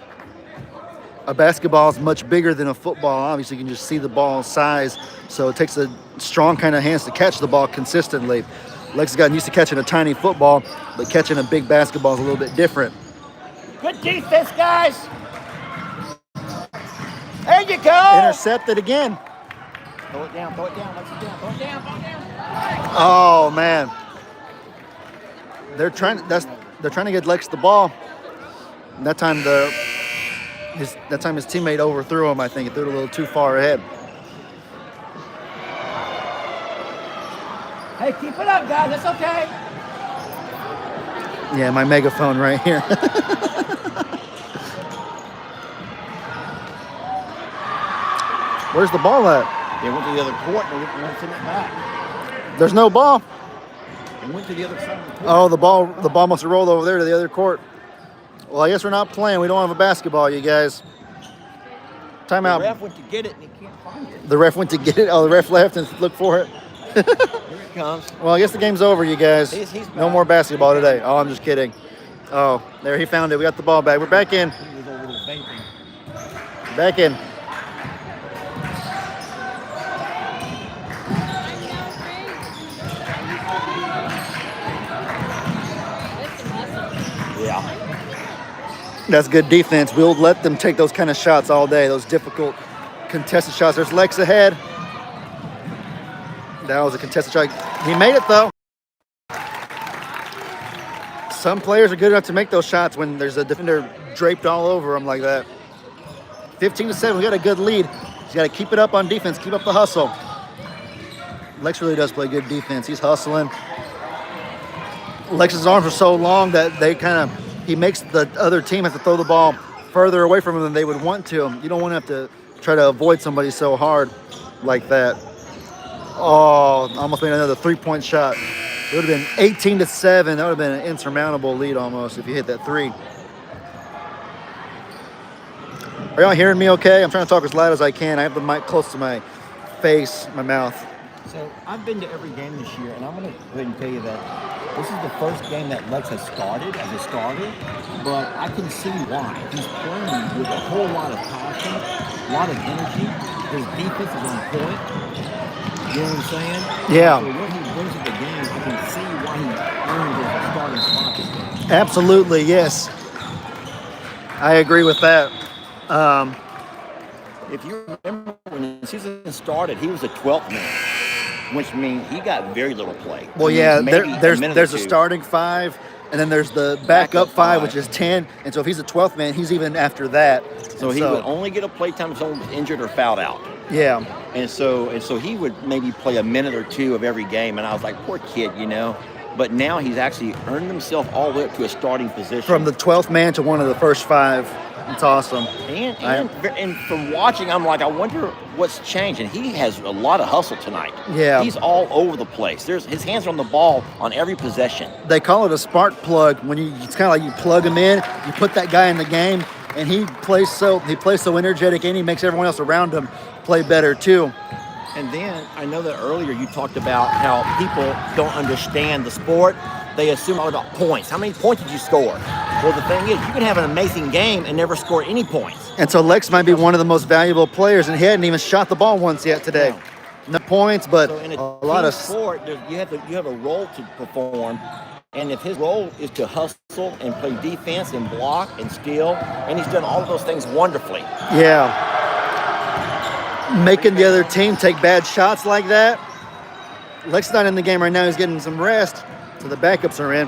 A basketball is much bigger than a football. Obviously, you can just see the ball size, so it takes a strong kind of hands to catch the ball consistently. Lex has gotten used to catching a tiny football, but catching a big basketball is a little bit different. Good defense, guys. There you go. Intercepted again. Throw it down. Lex it down. Throw it down. Oh man. They're trying to get Lex the ball. And that time his teammate overthrew him. I think he threw it a little too far ahead. Hey, keep it up, guys. That's okay. Yeah, my megaphone right here. Where's the ball at? They went to the other court and they went to send it back. There's no ball. They went to the other side of the court. Oh, the ball must have rolled over there to the other court. Well, I guess we're not playing. We don't have a basketball, you guys. Timeout. The ref went to get it and he can't find it. The ref went to get it. Oh, the ref left and looked for it. Here it comes. Well, I guess the game's over, you guys. He's no more basketball today. Oh, I'm just kidding. Oh, there, he found it. We got the ball back. We're back in. He was over there vaping. Back in. Yeah. That's good defense. We'll let them take those kind of shots all day, those difficult contested shots. There's Lex ahead. That was a contested shot. He made it, though. Some players are good enough to make those shots when there's a defender draped all over them like that. 15-7, we got a good lead. He's got to keep it up on defense, keep up the hustle. Lex really does play good defense. He's hustling. Lex's arms are so long that he makes the other team have to throw the ball further away from him than they would want to. You don't want to have to try to avoid somebody so hard like that. Oh, almost made another three-point shot. It would have been 18-7. That would have been an insurmountable lead almost if you hit that three. Are y'all hearing me okay? I'm trying to talk as loud as I can. I have the mic close to my face, my mouth. So I've been to every game this year, and I'm going to go ahead and tell you that this is the first game that Lex has started as a starter, but I can see why. He's playing with a whole lot of passion, a lot of energy. His defense is on point. You know what I'm saying? Yeah. So when he brings to the game, I can see why he earned his starting spot this game. Absolutely, yes. I agree with that. If you remember when the season started, he was the 12th man, which means he got very little play. Well, yeah, there's a a starting five, and then there's the backup five, which is 10. And so if he's the 12th man, he's even after that. So he would only get a play time if someone was injured or fouled out. Yeah. And so he would maybe play a minute or two of every game, and I was like, poor kid, you know. But now he's actually earned himself all the way up to a starting position. From the 12th man to one of the first five. It's awesome. And from watching, I'm like, I wonder what's changed. And he has a lot of hustle tonight. Yeah. He's all over the place. His hands are on the ball on every possession. They call it a spark plug. It's kind of like you plug him in, you put that guy in the game, and he plays so energetic, and he makes everyone else around him play better too. And then I know that earlier you talked about how people don't understand the sport. They assume all about points. How many points did you score? Well, the thing is, you can have an amazing game and never score any points. And so Lex might be one of the most valuable players, and he hadn't even shot the ball once yet today. No points, but so in a lot of sport. You have a role to perform, And if his role is to hustle and play defense and block and steal, and he's done all of those things wonderfully. Yeah. Making the other team take bad shots like that. Lex not in the game right now. He's getting some rest, so the backups are in.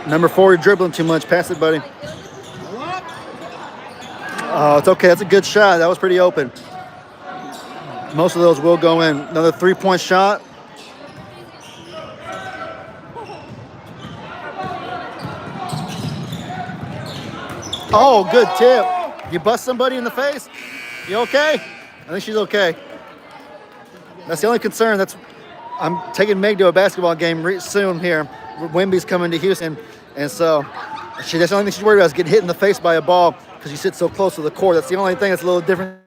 Number 4, you're dribbling too much. Pass it, buddy. Oh, it's okay. That's a good shot. That was pretty open. Most of those will go in. Another 3-point shot. Oh, good tip. You bust somebody in the face? You okay? I think she's okay. That's the only concern. I'm taking Meg to a basketball game soon here. Wemby's coming to Houston, and so that's the only thing she's worried about is getting hit in the face by a ball because you sit so close to the court. That's the only thing that's a little different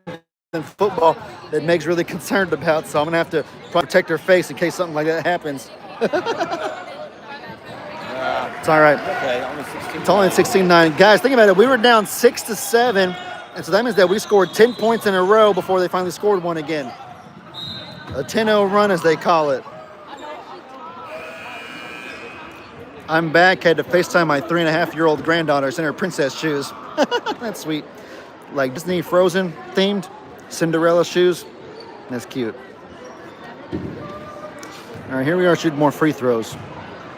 than football that Meg's really concerned about. So I'm gonna have to protect her face in case something like that happens. It's all right. Okay, only 16. It's only 16-9. Guys, think about it. We were down 6-7, and so that means that we scored 10 points in a row before they finally scored one again. A 10-0 run, as they call it. I'm back. Had to FaceTime my 3.5-year-old granddaughter. It's in her princess shoes. That's sweet. Like Disney Frozen themed Cinderella shoes. That's cute. All right, here we are shooting more free throws.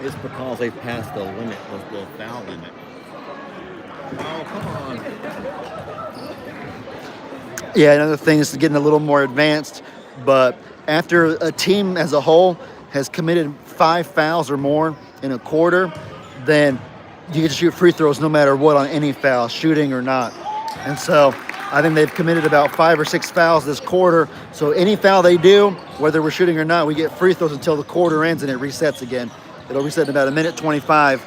It's because they've passed the limit, the foul limit. Oh, come on. Yeah, another thing is getting a little more advanced, but after a team as a whole has committed 5 fouls or more in a quarter, then you get to shoot free throws no matter what on any foul, shooting or not. And so I think they've committed about 5 or 6 fouls this quarter. So any foul they do, whether we're shooting or not, we get free throws until the quarter ends and it resets again. It'll reset in about 1:25.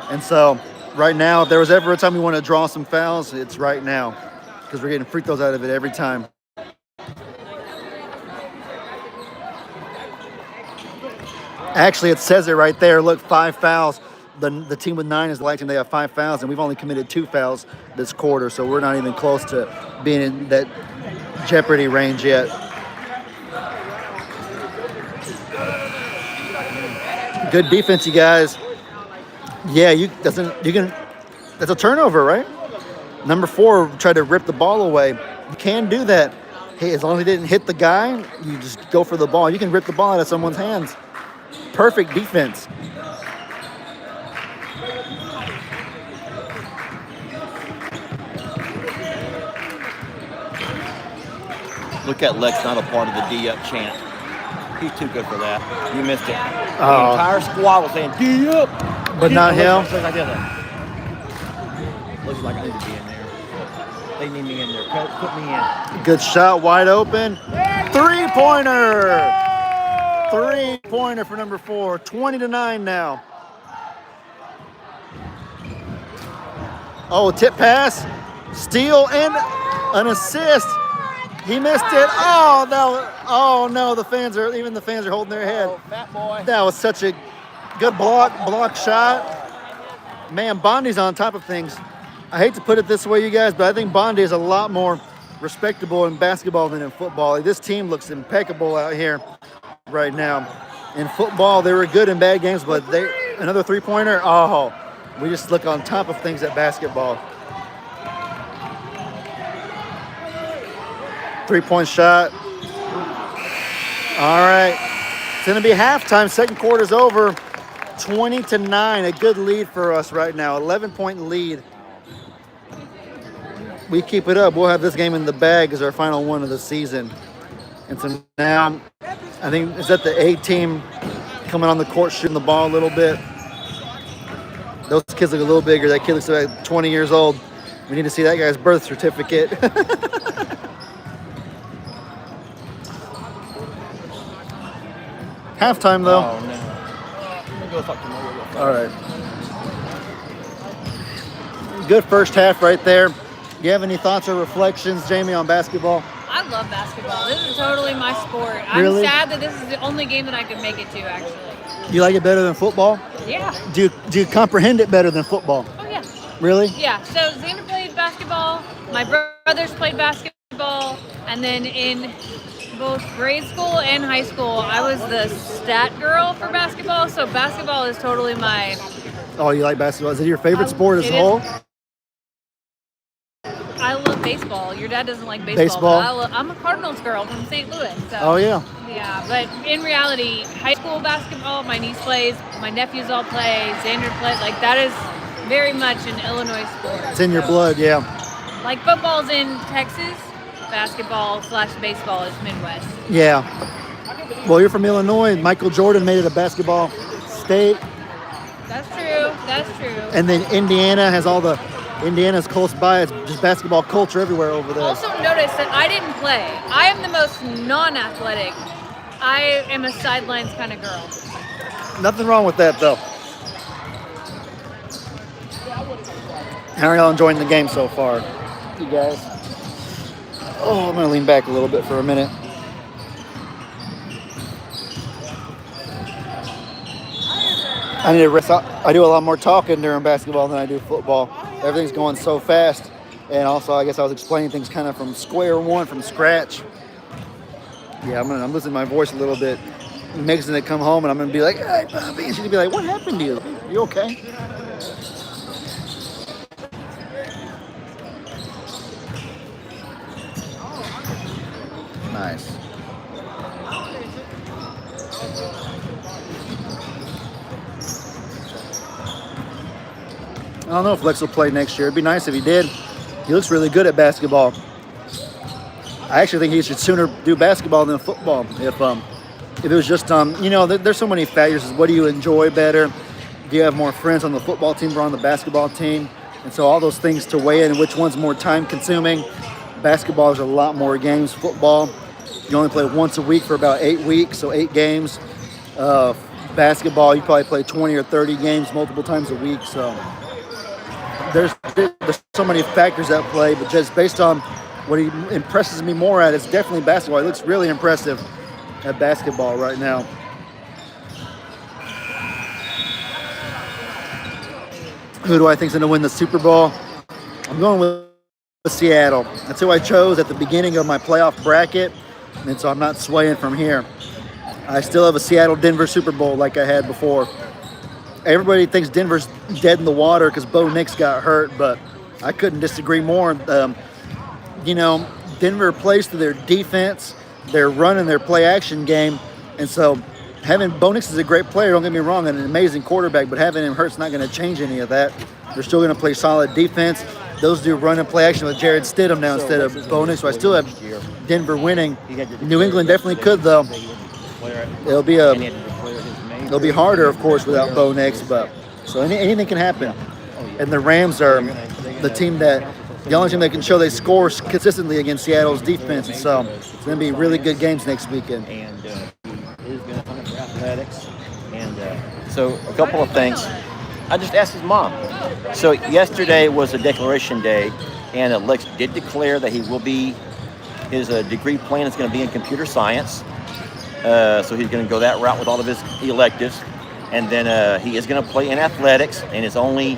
And so right now, if there was ever a time we want to draw some fouls, it's right now because we're getting free throws out of it every time. Actually, it says it right there. Look, 5 fouls. The team with 9 is lighting. They have 5 fouls, and we've only committed 2 fouls this quarter, so we're not even close to being in that jeopardy range yet. Good defense, you guys. Yeah, that's a turnover, right? Number 4 tried to rip the ball away. You can do that. Hey, as long as he didn't hit the guy, you just go for the ball. You can rip the ball out of someone's hands. Perfect defense. Look at Lex, not a part of the D-up chant. He's too good for that. You missed it. The Oh. entire squad was saying D-up. But not him. Looks like I need to be in there. They need me in there. Put me in. Good shot, wide open. 3-pointer. 3-pointer for number 4. 20-9 now. Oh, tip pass, steal, and an assist. He missed it. Oh no! Oh no! The fans are holding their head. Oh, fat boy. That was such a good block shot. Man, Bondi's on top of things. I hate to put it this way, you guys, but I think Bondi is a lot more respectable in basketball than in football. This team looks impeccable out here right now. In football, they were good in bad games, but another 3-pointer. Oh, we just look on top of things at basketball. 3-point shot. All right. It's going to be halftime. Second quarter's over. 20-9. A good lead for us right now. 11-point lead. We keep it up. We'll have this game in the bag as our final one of the season. And so now, I think, is that the A team coming on the court shooting the ball a little bit? Those kids look a little bigger. That kid looks like 20 years old. We need to see that guy's birth certificate. Halftime, though. Oh, no. Go fuck tomorrow. All right. Good first half right there. You have any thoughts or reflections, Jamie, on basketball? I love basketball. This is totally my sport. Really? I'm sad that this is the only game that I could make it to, actually. You like it better than football? Yeah. Do you comprehend it better than football? Oh, yeah. Really? Yeah. So Xander played basketball. My brothers played basketball. And then in both grade school and high school, I was the stat girl for basketball. So basketball is totally my. Oh, you like basketball? Is it your favorite sport as it a whole? I love baseball. Your dad doesn't like baseball. But I'm a Cardinals girl from St. Louis. So, oh, yeah. Yeah, but in reality, high school basketball, my niece plays, my nephews all play, Xander plays. Like, that is very much an Illinois sport. It's in your blood, yeah. Like, football's in Texas, basketball/baseball is Midwest. Yeah. Well, you're from Illinois. Michael Jordan made it a basketball state. That's true. That's true. And then Indiana's close by. It's just basketball culture everywhere over there. Also notice that I didn't play. I am the most non-athletic. I am a sidelines kind of girl. Nothing wrong with that, though. How are y'all enjoying the game so far? You guys? Oh, I'm going to lean back a little bit for a minute. I need to rest. I do a lot more talking during basketball than I do football. Everything's going so fast. And also, I guess I was explaining things kind of from square one, from scratch. Yeah, I'm losing my voice a little bit. Meg's gonna come home and I'm gonna be like, "Hey, Bobby," and she's gonna be like, "What happened to you? You okay?" Nice. I don't know if Lex will play next year. It'd be nice if he did. He looks really good at basketball. I actually think he should sooner do basketball than football. If it was just, there's so many factors. What do you enjoy better? Do you have more friends on the football team or on the basketball team? And so all those things to weigh in which one's more time consuming. Basketball is a lot more games. Football, you only play once a week for about 8 weeks, so 8 games. Basketball, you probably play 20 or 30 games multiple times a week. So there's so many factors at play, but just based on what he impresses me more at, it's definitely basketball. He looks really impressive at basketball right now. Who do I think is going to win the Super Bowl? I'm going with Seattle. That's who I chose at the beginning of my playoff bracket, and so I'm not swaying from here. I still have a Seattle-Denver Super Bowl like I had before. Everybody thinks Denver's dead in the water because Bo Nix got hurt, but I couldn't disagree more. Denver plays to their defense, their run and their play-action game, and so having Bo Nix is a great player, don't get me wrong, and an amazing quarterback, but having him hurt's not going to change any of that. They're still going to play solid defense. Those do run and play action with Jared Stidham now instead of Bo Nix, so I still have Denver winning. New England definitely could, though. It'll be harder, of course, without Bo Nix, but so anything can happen. And the Rams are the only team that can show they score consistently against Seattle's defense, and so it's going to be really good games next weekend. And he is going to come in for athletics. And so a couple of things. I just asked his mom. So yesterday was a declaration day, and Lex did declare that his degree plan is going to be in computer science. So he's going to go that route with all of his electives. And then he is going to play in athletics, and his only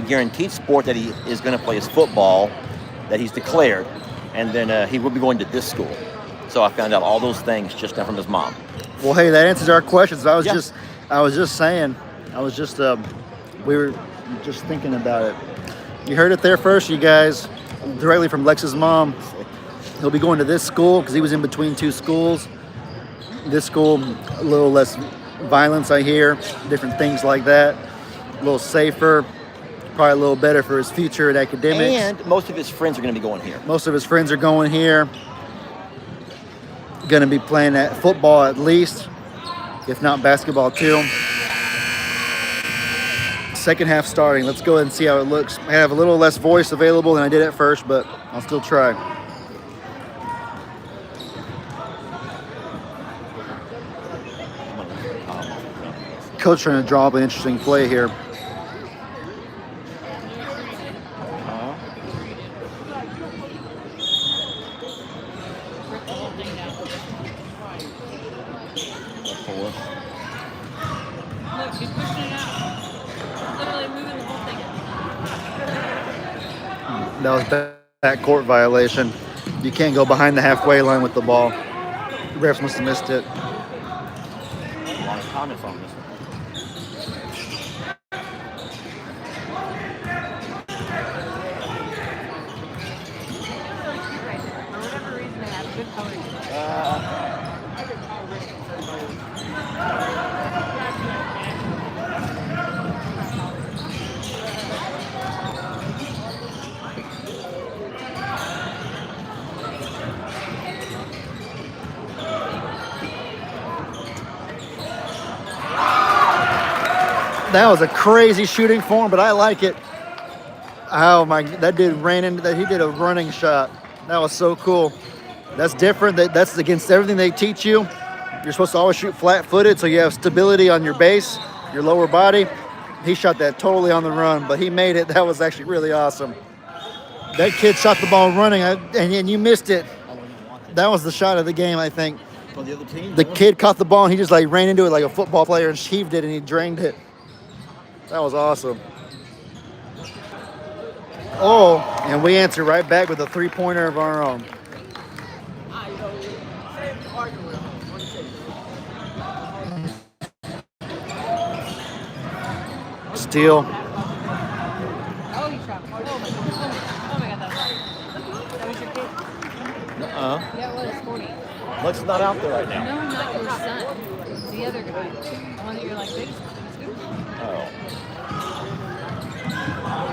guaranteed sport that he is going to play is football, that he's declared. And then he will be going to this school. So I found out all those things just now from his mom. Well, hey, that answers our questions. We were just thinking about it. You heard it there first, you guys, directly from Lex's mom. He'll be going to this school because he was in between 2 schools. This school, a little less violence, I hear, different things like that. A little safer, probably a little better for his future in academics. And most of his friends are going to be going here. Most of his friends are going here. Going to be playing at football at least, if not basketball too. Second half starting. Let's go ahead and see how it looks. I have a little less voice available than I did at first, but I'll still try. Coach trying to draw up an interesting play here. That was back court violation. You can't go behind the halfway line with the ball. The refs must have missed it. A lot of comments on this one. For whatever reason, they have good colors. That was a crazy shooting form, but I like it. Oh my, that dude ran into that. He did a running shot. That was so cool. That's different. That's against everything they teach you. You're supposed to always shoot flat-footed so you have stability on your base, your lower body. He shot that totally on the run, but he made it. That was actually really awesome. That kid shot the ball running, and you missed it. That was the shot of the game, I think. For the other team, The kid caught the ball, and he just like ran into it like a football player and heaved it, and he drained it. That was awesome. Oh, and we answer right back with a three-pointer of our own. Steal. Oh, he shot. Oh my God, that was your kid? Yeah, it was 40. Lex not out there right now. No, not your son. The other guy. The one that you're like, they just scooped. Oh.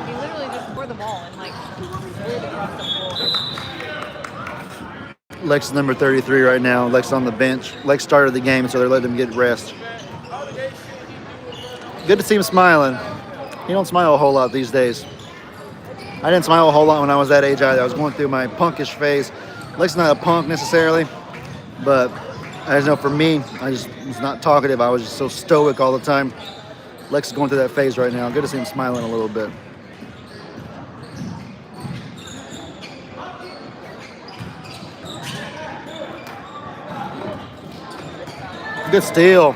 He literally just tore the ball and like slid across the floor. Lex is number 33 right now. Lex on the bench. Lex started the game, so they're letting him get rest. Good to see him smiling. He don't smile a whole lot these days. I didn't smile a whole lot when I was that age either. I was going through my punkish phase. Lex is not a punk necessarily, but I just know for me, I just was not talkative. I was just so stoic all the time. Lex is going through that phase right now. Good to see him smiling a little bit. Good steal.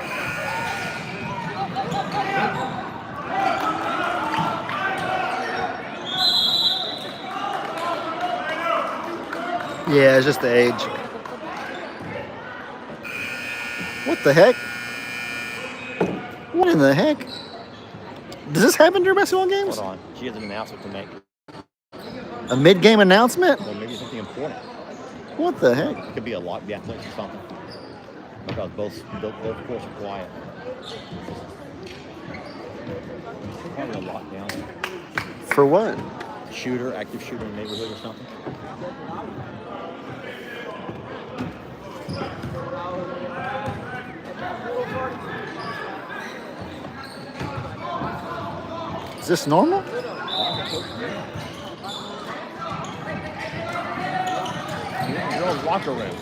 Yeah, it's just the age. What the heck? What in the heck? Does this happen during basketball games? Hold on. She has an announcement to make. A mid-game announcement? Or maybe something important. What the heck? It could be a lot, the athletics or something. Because both courts are quiet. Probably a lockdown. For what? Active shooter in the neighborhood or something. Is this normal? Your own locker room.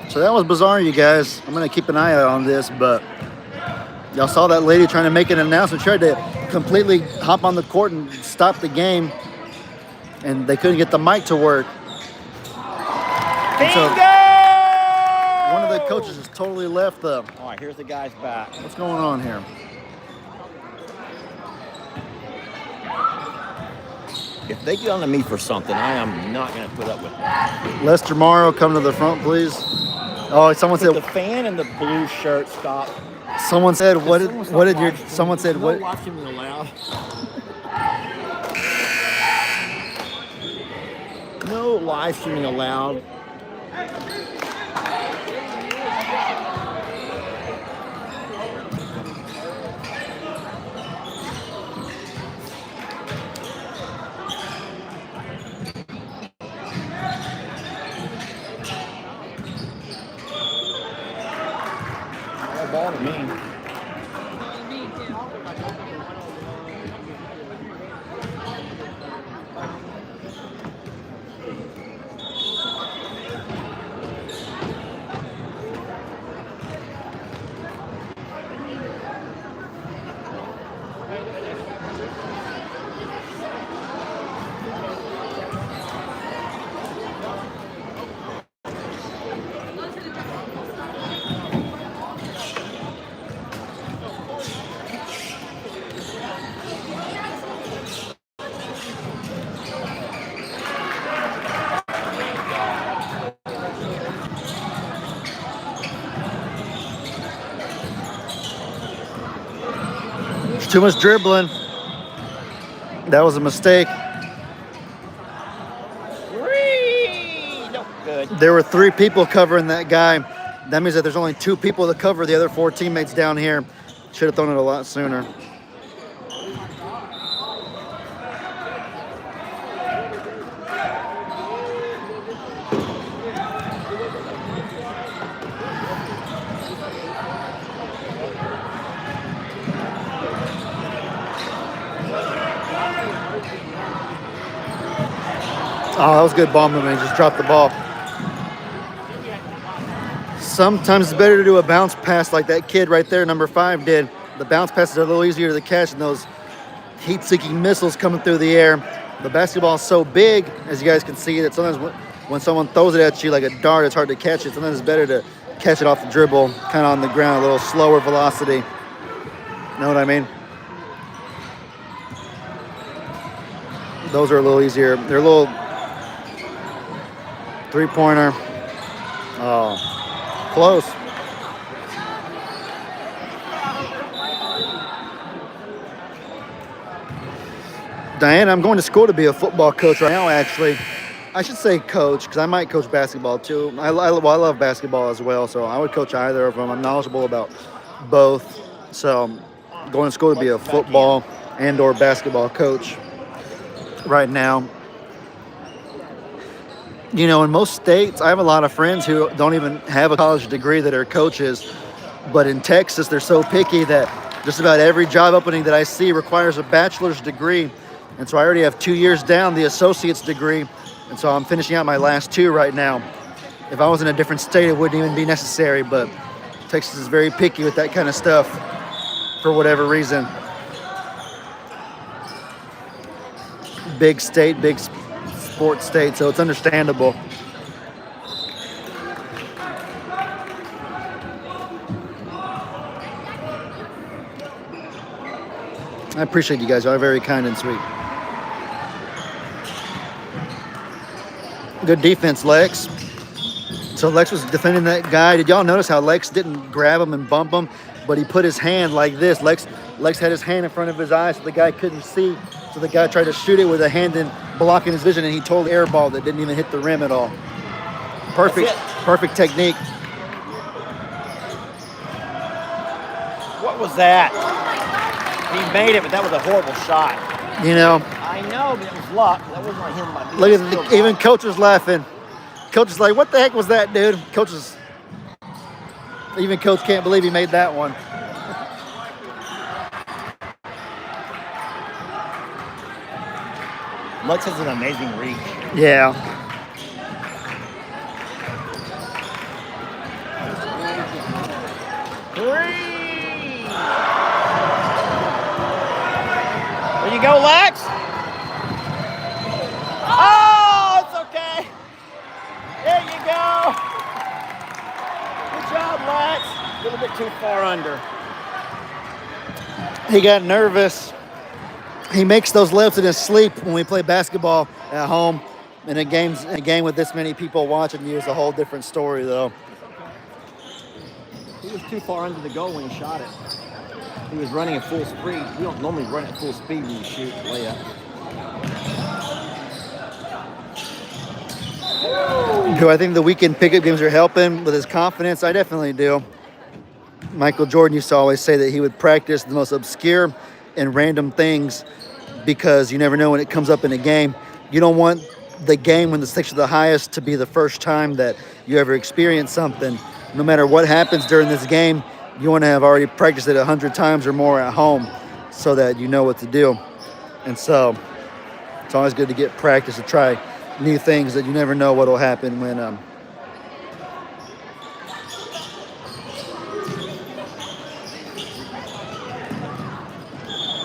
So that was bizarre, you guys. I'm going to keep an eye out on this, but y'all saw that lady trying to make an announcement, tried to completely hop on the court and stop the game, and they couldn't get the mic to work. And so one of the coaches has totally left the... All right, here's the guy's back. What's going on here? If they get on to me for something, I am not going to put up with it. Lester Morrow, come to the front, please. Oh, someone said... The fan in the blue shirt, stop. Someone said, what did your... Someone said, what... No watching me allowed. No live streaming allowed. Ball to me. Too much dribbling. That was a mistake. Nope, good. There were 3 people covering that guy. That means that there's only 2 people to cover the other 4 teammates down here. Should have thrown it a lot sooner. Oh, that was good ball movement. He just dropped the ball. Sometimes it's better to do a bounce pass like that kid right there, number 5, did. The bounce passes are a little easier to catch than those heat-seeking missiles coming through the air. The basketball is so big, as you guys can see, that sometimes when someone throws it at you like a dart, it's hard to catch it. Sometimes it's better to catch it off the dribble, kind of on the ground, a little slower velocity. Know what I mean? Those are a little easier. They're a little three-pointer. Oh, close. Diana, I'm going to school to be a football coach right now, actually. I should say coach, because I might coach basketball too. I love basketball as well, so I would coach either of them. I'm knowledgeable about both. So I'm going to school to be a football and or basketball coach right now. You know, in most states, I have a lot of friends who don't even have a college degree that are coaches. But in Texas, they're so picky that just about every job opening that I see requires a bachelor's degree. And so I already have 2 years down the associate's degree. And so I'm finishing out my last 2 right now. If I was in a different state, it wouldn't even be necessary. But Texas is very picky with that kind of stuff for whatever reason. Big state, big sports state, so it's understandable. I appreciate you guys. You're very kind and sweet. Good defense, Lex. So Lex was defending that guy. Did y'all notice how Lex didn't grab him and bump him, but he put his hand like this? Lex had his hand in front of his eyes so the guy couldn't see. So the guy tried to shoot it with a hand in blocking his vision, and he totally airballed it. Didn't even hit the rim at all. Perfect technique. What was that? He made it, but that was a horrible shot. You know. I know, but it was luck. That wasn't like him. Look at even coach was laughing. Coach is like, "What the heck was that, dude?" Even coach can't believe he made that one. Lex has an amazing reach. Yeah. There you go, Lex. Oh, it's okay. There you go. Good job, Lex. A little bit too far under. He got nervous. He makes those layups in his sleep when we play basketball at home. In a game with this many people watching you is a whole different story, though. He was too far under the goal when he shot it. He was running at full speed. We don't normally run at full speed when you shoot a layup. Do I think the weekend pickup games are helping with his confidence? I definitely do. Michael Jordan used to always say that he would practice the most obscure and random things because you never know when it comes up in a game. You don't want the game when the stakes are the highest to be the first time that you ever experience something. No matter what happens during this game, you want to have already practiced it 100 times or more at home so that you know what to do. And so it's always good to get practice to try new things that you never know what will happen when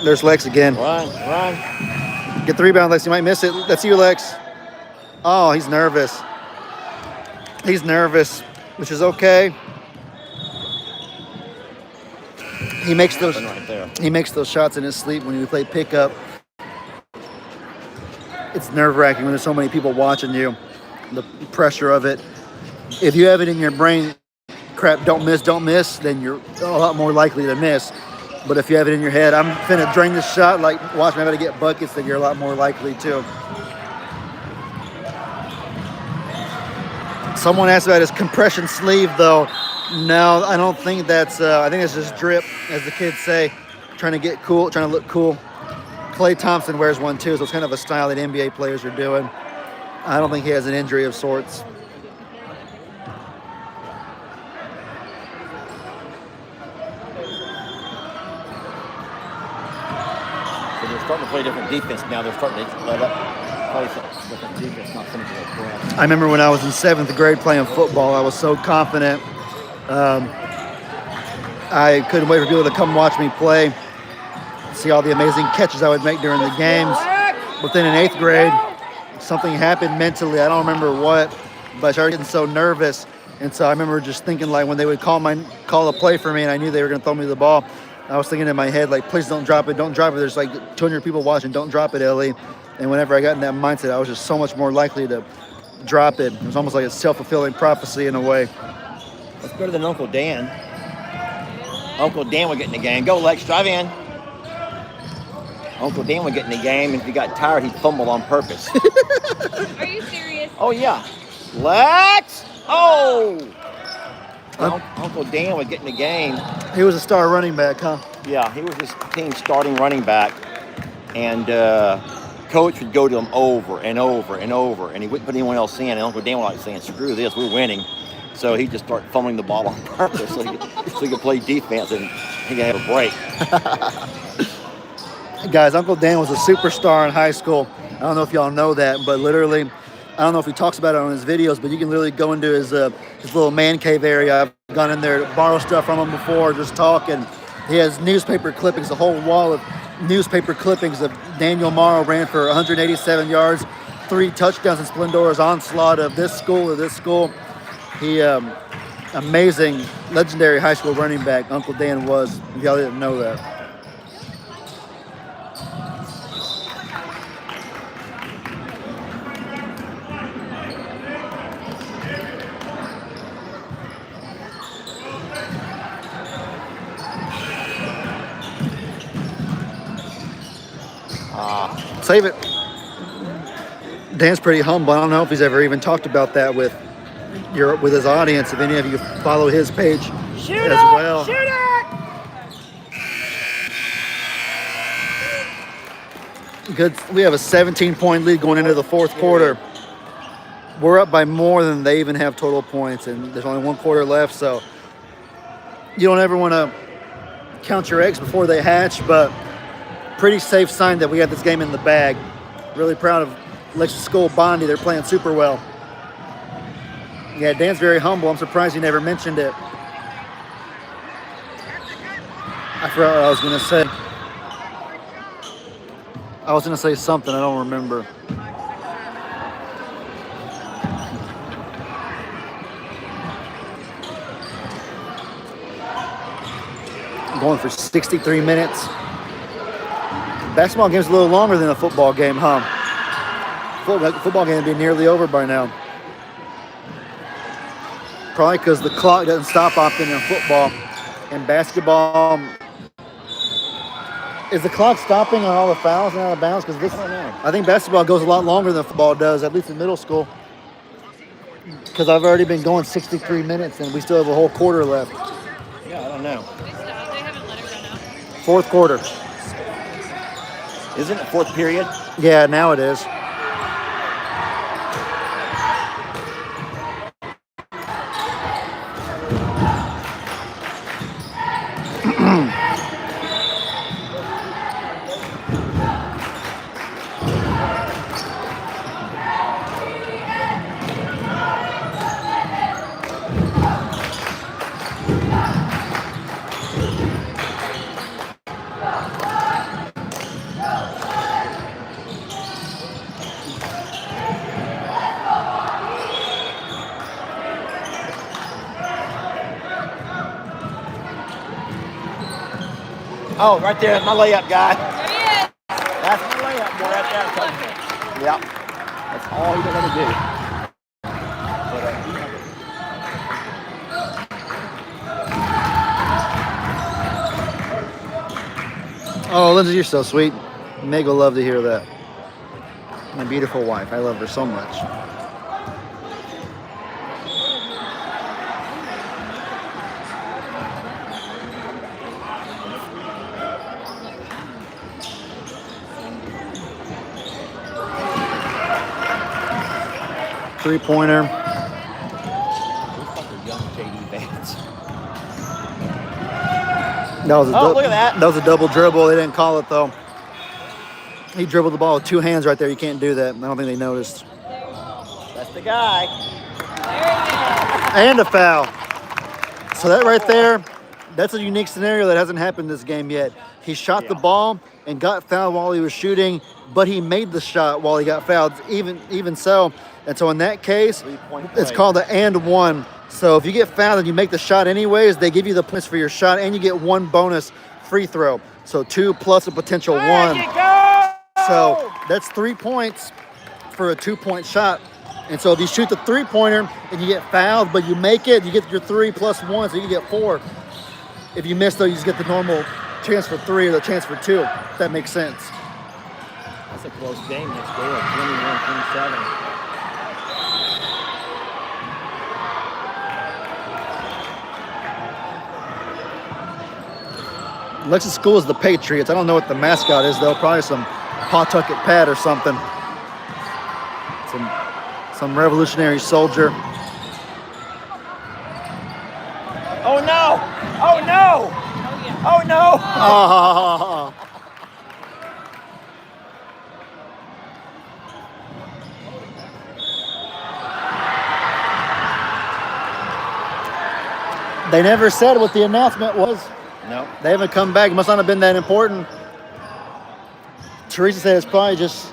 there's Lex again. Run. Get the rebound, Lex. You might miss it. That's you, Lex. Oh, he's nervous. He's nervous, which is okay. He makes those shots in his sleep when you play pickup. It's nerve-wracking when there's so many people watching you. The pressure of it. If you have it in your brain, crap, don't miss, then you're a lot more likely to miss. But if you have it in your head, I'm finna drain this shot, like watch me, I gotta get buckets, then you're a lot more likely to. Someone asked about his compression sleeve, though. No, I don't think that's, I think it's just drip, as the kids say, trying to get cool, trying to look cool. Klay Thompson wears one too, so it's kind of a style that NBA players are doing. I don't think he has an injury of sorts. So they're starting to play different defense now. They're starting to let up play some different defense, not simply like press. I remember when I was in 7th grade playing football, I was so confident. I couldn't wait for people to come watch me play, see all the amazing catches I would make during the games. But then in 8th grade, something happened mentally. I don't remember what, but I started getting so nervous. And so I remember just thinking, like, when they would call a play for me and I knew they were going to throw me the ball, I was thinking in my head, like, please don't drop it, don't drop it. There's like 200 people watching, don't drop it, Ellie. And whenever I got in that mindset, I was just so much more likely to drop it. It was almost like a self-fulfilling prophecy in a way. That's better than Uncle Dan. Uncle Dan would get in the game. Go, Lex, drive in. Uncle Dan would get in the game, and if he got tired, he'd fumble on purpose. Are you serious? Oh, yeah. Lex! Oh! Uncle Dan would get in the game. He was a star running back, huh? Yeah, he was his team's starting running back, and coach would go to him over and over and over, and he wouldn't put anyone else in, and Uncle Dan was like saying, screw this, we're winning. So he just started fumbling the ball on purpose so he could play defense and he could have a break. Guys, Uncle Dan was a superstar in high school. I don't know if y'all know that, but literally, I don't know if he talks about it on his videos, but you can literally go into his little man cave area. I've gone in there to borrow stuff from him before, just talk, and he has newspaper clippings, a whole wall of newspaper clippings of Daniel Morrow ran for 187 yards, 3 touchdowns in Splendor's onslaught of this school or this school. He, amazing, legendary high school running back, Uncle Dan was, if y'all didn't know that. Save it. Dan's pretty humble. I don't know if he's ever even talked about that with his audience. If any of you follow his page as well. Shoot it! Good. We have a 17-point lead going into the 4th quarter. We're up by more than they even have total points, and there's only 1 quarter left. So you don't ever want to count your eggs before they hatch, but pretty safe sign that we got this game in the bag. Really proud of Lexus School Bondi. They're playing super well. Yeah, Dan's very humble. I'm surprised he never mentioned it. I forgot what I was going to say. I was going to say something. I don't remember. I'm going for 63 minutes. Basketball game's a little longer than a football game, huh? Football game would be nearly over by now. Probably because the clock doesn't stop often in football. And basketball, is the clock stopping on all the fouls and out of bounds? Because I think basketball goes a lot longer than football does, at least in middle school. Because I've already been going 63 minutes and we still have a whole quarter left. Yeah, I don't know. They haven't let it run out. 4th quarter. Isn't it 4th period? Yeah, now it is. Oh, right there, my layup, guy. There he is. That's my layup, boy, right there. Yep. That's all he's going to do. But, Oh, Lindsay, you're so sweet. Meg will love to hear that. My beautiful wife. I love her so much. Three-pointer. Young JD Vance. Look at that. That was a double dribble. They didn't call it, though. He dribbled the ball with two hands right there. You can't do that. I don't think they noticed. That's the guy. And a foul. So that right there, that's a unique scenario that hasn't happened this game yet. He shot the ball and got fouled while he was shooting, but he made the shot while he got fouled, even so. And so in that case, it's called an and one. So if you get fouled and you make the shot anyways, they give you the points for your shot and you get one bonus free throw. So 2 plus a potential 1. So that's 3 points for a 2-point shot. And so if you shoot the three-pointer and you get fouled, but you make it, you get your 3 plus 1, so you get 4. If you miss, though, you just get the normal chance for 3 or the chance for 2. If that makes sense. That's a close game next door, 21-27. Lexus School is the Patriots. I don't know what the mascot is, though. Probably some Pawtucket Pat or something. Some revolutionary soldier. Oh no! Oh no! Oh no! Oh. They never said what the announcement was. No. They haven't come back. It must not have been that important. Teresa said it's probably just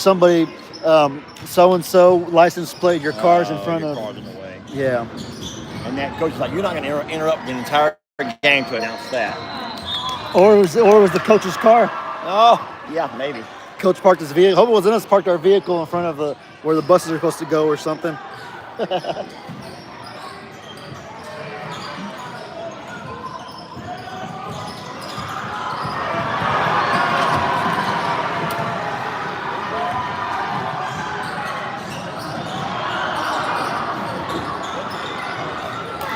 somebody, so-and-so license plate, your car's in front your of. car's in the way. Yeah. And that coach is like, you're not going to interrupt the entire game to announce that. Or it was the coach's car. Oh, yeah, maybe. Coach parked his vehicle. Hope it wasn't us parked our vehicle in front of where the buses are supposed to go or something.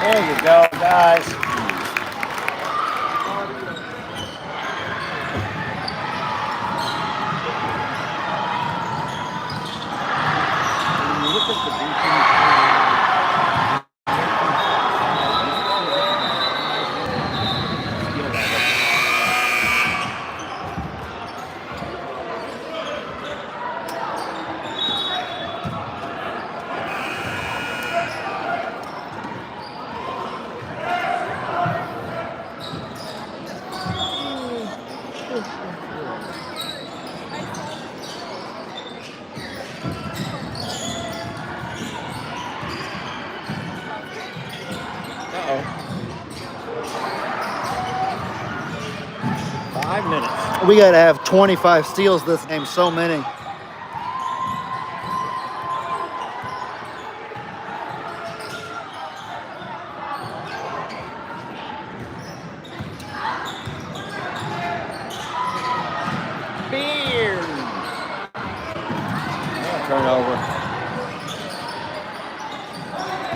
There you go, guys. Uh-oh. 5 minutes. We got to have 25 steals this game. So many. Beer. Turnover.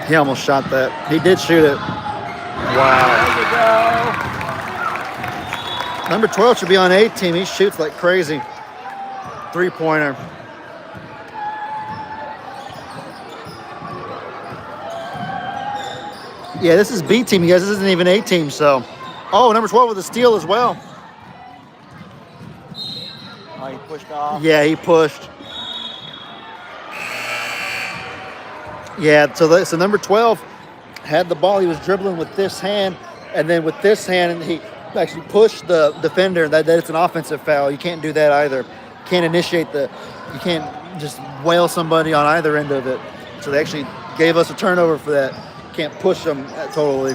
He almost shot that. He did shoot it. Wow. There Number 12 should be on A team. He shoots like crazy. Three-pointer. Yeah, this is B team, you guys. This isn't even A team, so. Oh, number 12 with a steal as well. Oh, he pushed off. Yeah, he pushed. Yeah, so number 12 had the ball. He was dribbling with this hand, and then with this hand, and he actually pushed the defender. That it's an offensive foul. You can't do that either. You can't just wail somebody on either end of it. So they actually gave us a turnover for that. Can't push them totally.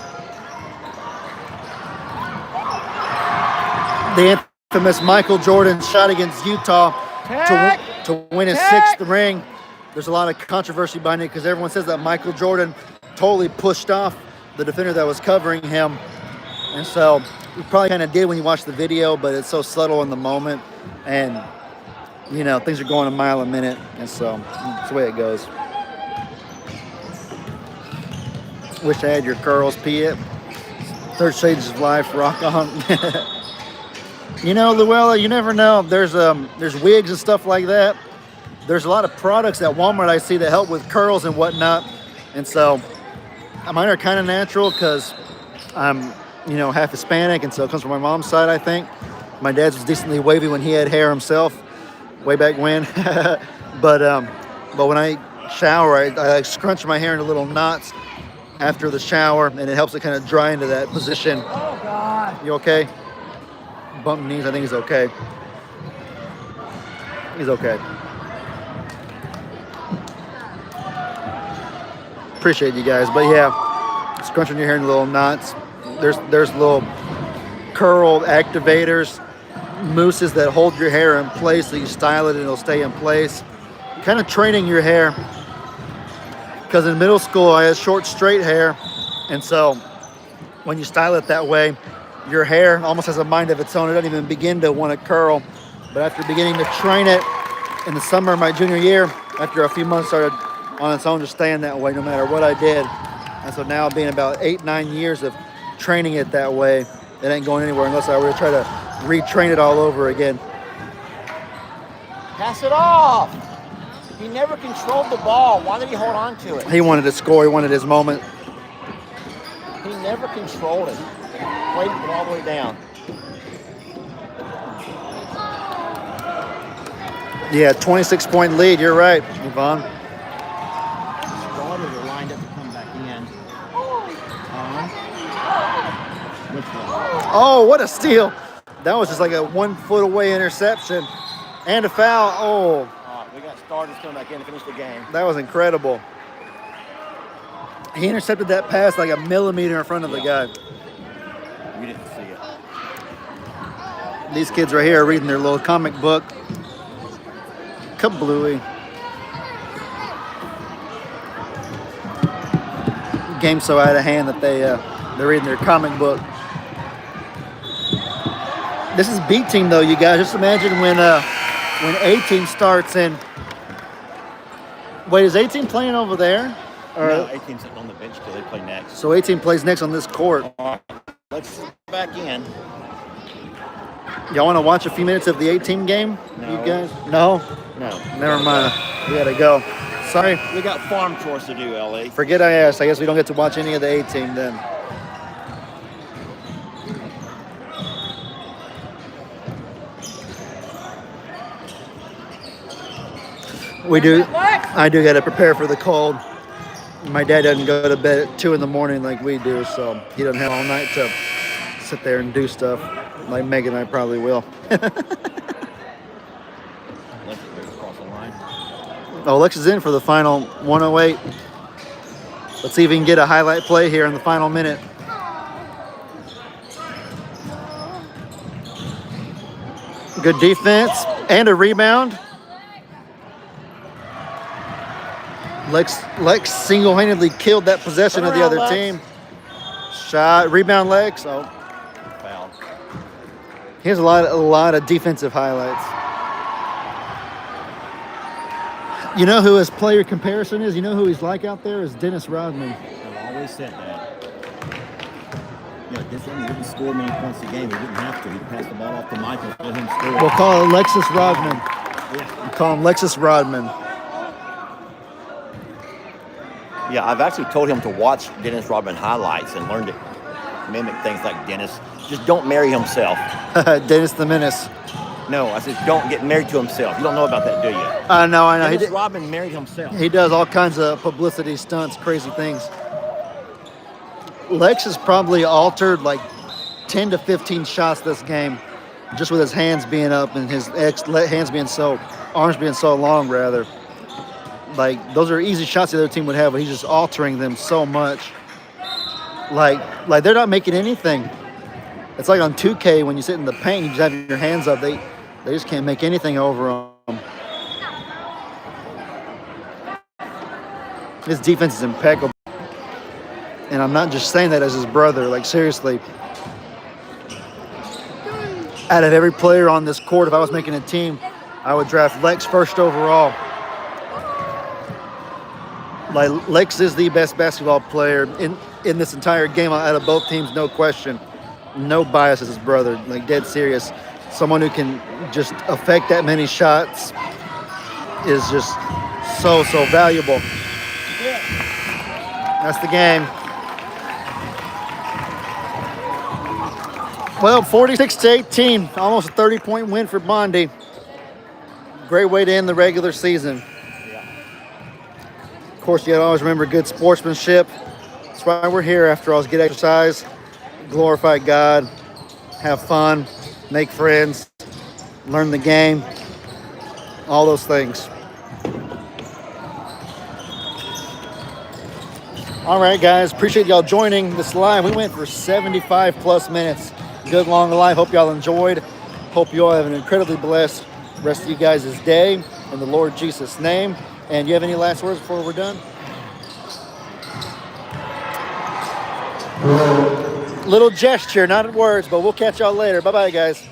The infamous Michael Jordan shot against Utah to win his sixth ring. There's a lot of controversy behind it because everyone says that Michael Jordan totally pushed off the defender that was covering him. And so you probably kind of did when you watch the video, but it's so subtle in the moment. And, you know, things are going a mile a minute. And so that's the way it goes. Wish I had your curls, Piet. Third Stages of Life, rock on. You know, Luella, you never know. There's wigs and stuff like that. There's a lot of products at Walmart I see that help with curls and whatnot. And so mine are kind of natural because I'm, you know, half Hispanic, and so it comes from my mom's side, I think. My dad's was decently wavy when he had hair himself, way back when. but when I shower, I like scrunch my hair into little knots after the shower, and it helps it kind of dry into that position. Oh, God. You okay? Bump knees, I think he's okay. He's okay. Appreciate you guys, but yeah, scrunching your hair in little knots. There's little curl activators, mousses that hold your hair in place so you style it and it'll stay in place. Kind of training your hair, because in middle school I had short straight hair, and so when you style it that way, your hair almost has a mind of its own. It doesn't even begin to want to curl. But after beginning to train it in the summer of my junior year, after a few months started on its own just staying that way no matter what I did. And so now being about 8-9 years of training it that way, it ain't going anywhere unless I were to try to retrain it all over again. Pass it off. He never controlled the ball. Why did he hold on to it? He wanted to score. He wanted his moment. He never controlled it. Played it all the way down. Yeah, 26-point lead. You're right, Yvonne. Starters are lined up to come back in. Oh, what a steal. That was just like a 1 foot away interception and a foul. Oh, We got starters coming back in to finish the game. that was incredible. He intercepted that pass like a millimeter in front of the guy. We didn't see it. These kids right here are reading their little comic book. Kablooey. Game's so out of hand that they're reading their comic book. This is B team though, you guys. Just imagine when A team starts and wait, is A team playing over there? Or, No, A team's sitting on the bench till they play next. so A team plays next on this court. Let's get back in. Y'all want to watch a few minutes of the A team game? No. You guys? No? No. Never mind. We gotta go. Sorry. We got farm chores to do, LA. Forget I asked. I guess we don't get to watch any of the A team then. We do. I do got to prepare for the cold. My dad doesn't go to bed at 2 in.the morning like we do, so he doesn't have all night to sit there and do stuff like Megan and I probably will. Oh, Lex is in for the final 108. Let's see if we can get a highlight play here in the final minute. Good defense and a rebound. Lex single-handedly killed that possession of the other team. Shot, rebound, Lex. Oh, Foul. he has a lot of defensive highlights. You know who his player comparison is? You know who he's like out there? Is Dennis Rodman. I've always said that. You know, this one didn't score many points a game. He didn't have to. He passed the ball off to Michael and let him score. We'll call him Lexus Rodman. Yeah. We'll call him Lexus Rodman. Yeah, I've actually told him to watch Dennis Rodman highlights and learn to mimic things like Dennis. Just don't marry himself. Dennis the Menace. No, I said don't get married to himself. You don't know about that, do you? I know. Dennis Rodman married himself. He does all kinds of publicity stunts, crazy things. Lex has probably altered like 10 to 15 shots this game, just with his hands being up and his arms being so long, rather. Like, those are easy shots the other team would have, but he's just altering them so much. Like they're not making anything. It's like on 2K when you sit in the paint, you just have your hands up. They just can't make anything over them. His defense is impeccable. And I'm not just saying that as his brother. Like, seriously, out of every player on this court, if I was making a team, I would draft Lex first overall. Like, Lex is the best basketball player in this entire game out of both teams, no question. No bias as his brother, like dead serious. Someone who can just affect that many shots is just so valuable. That's the game. Well, 46-18, almost a 30-point win for Bondi. Great way to end the regular season. Of course, you gotta always remember good sportsmanship. That's why we're here after all, is get exercise, glorify God, have fun, make friends, learn the game, all those things. All right, guys, appreciate y'all joining this live. We went for 75 plus minutes. Good long live. Hope y'all enjoyed. Hope you all have an incredibly blessed rest of you guys' day in the Lord Jesus' name. And you have any last words before we're done? Little gesture, not words, but we'll catch y'all later. Bye-bye, guys.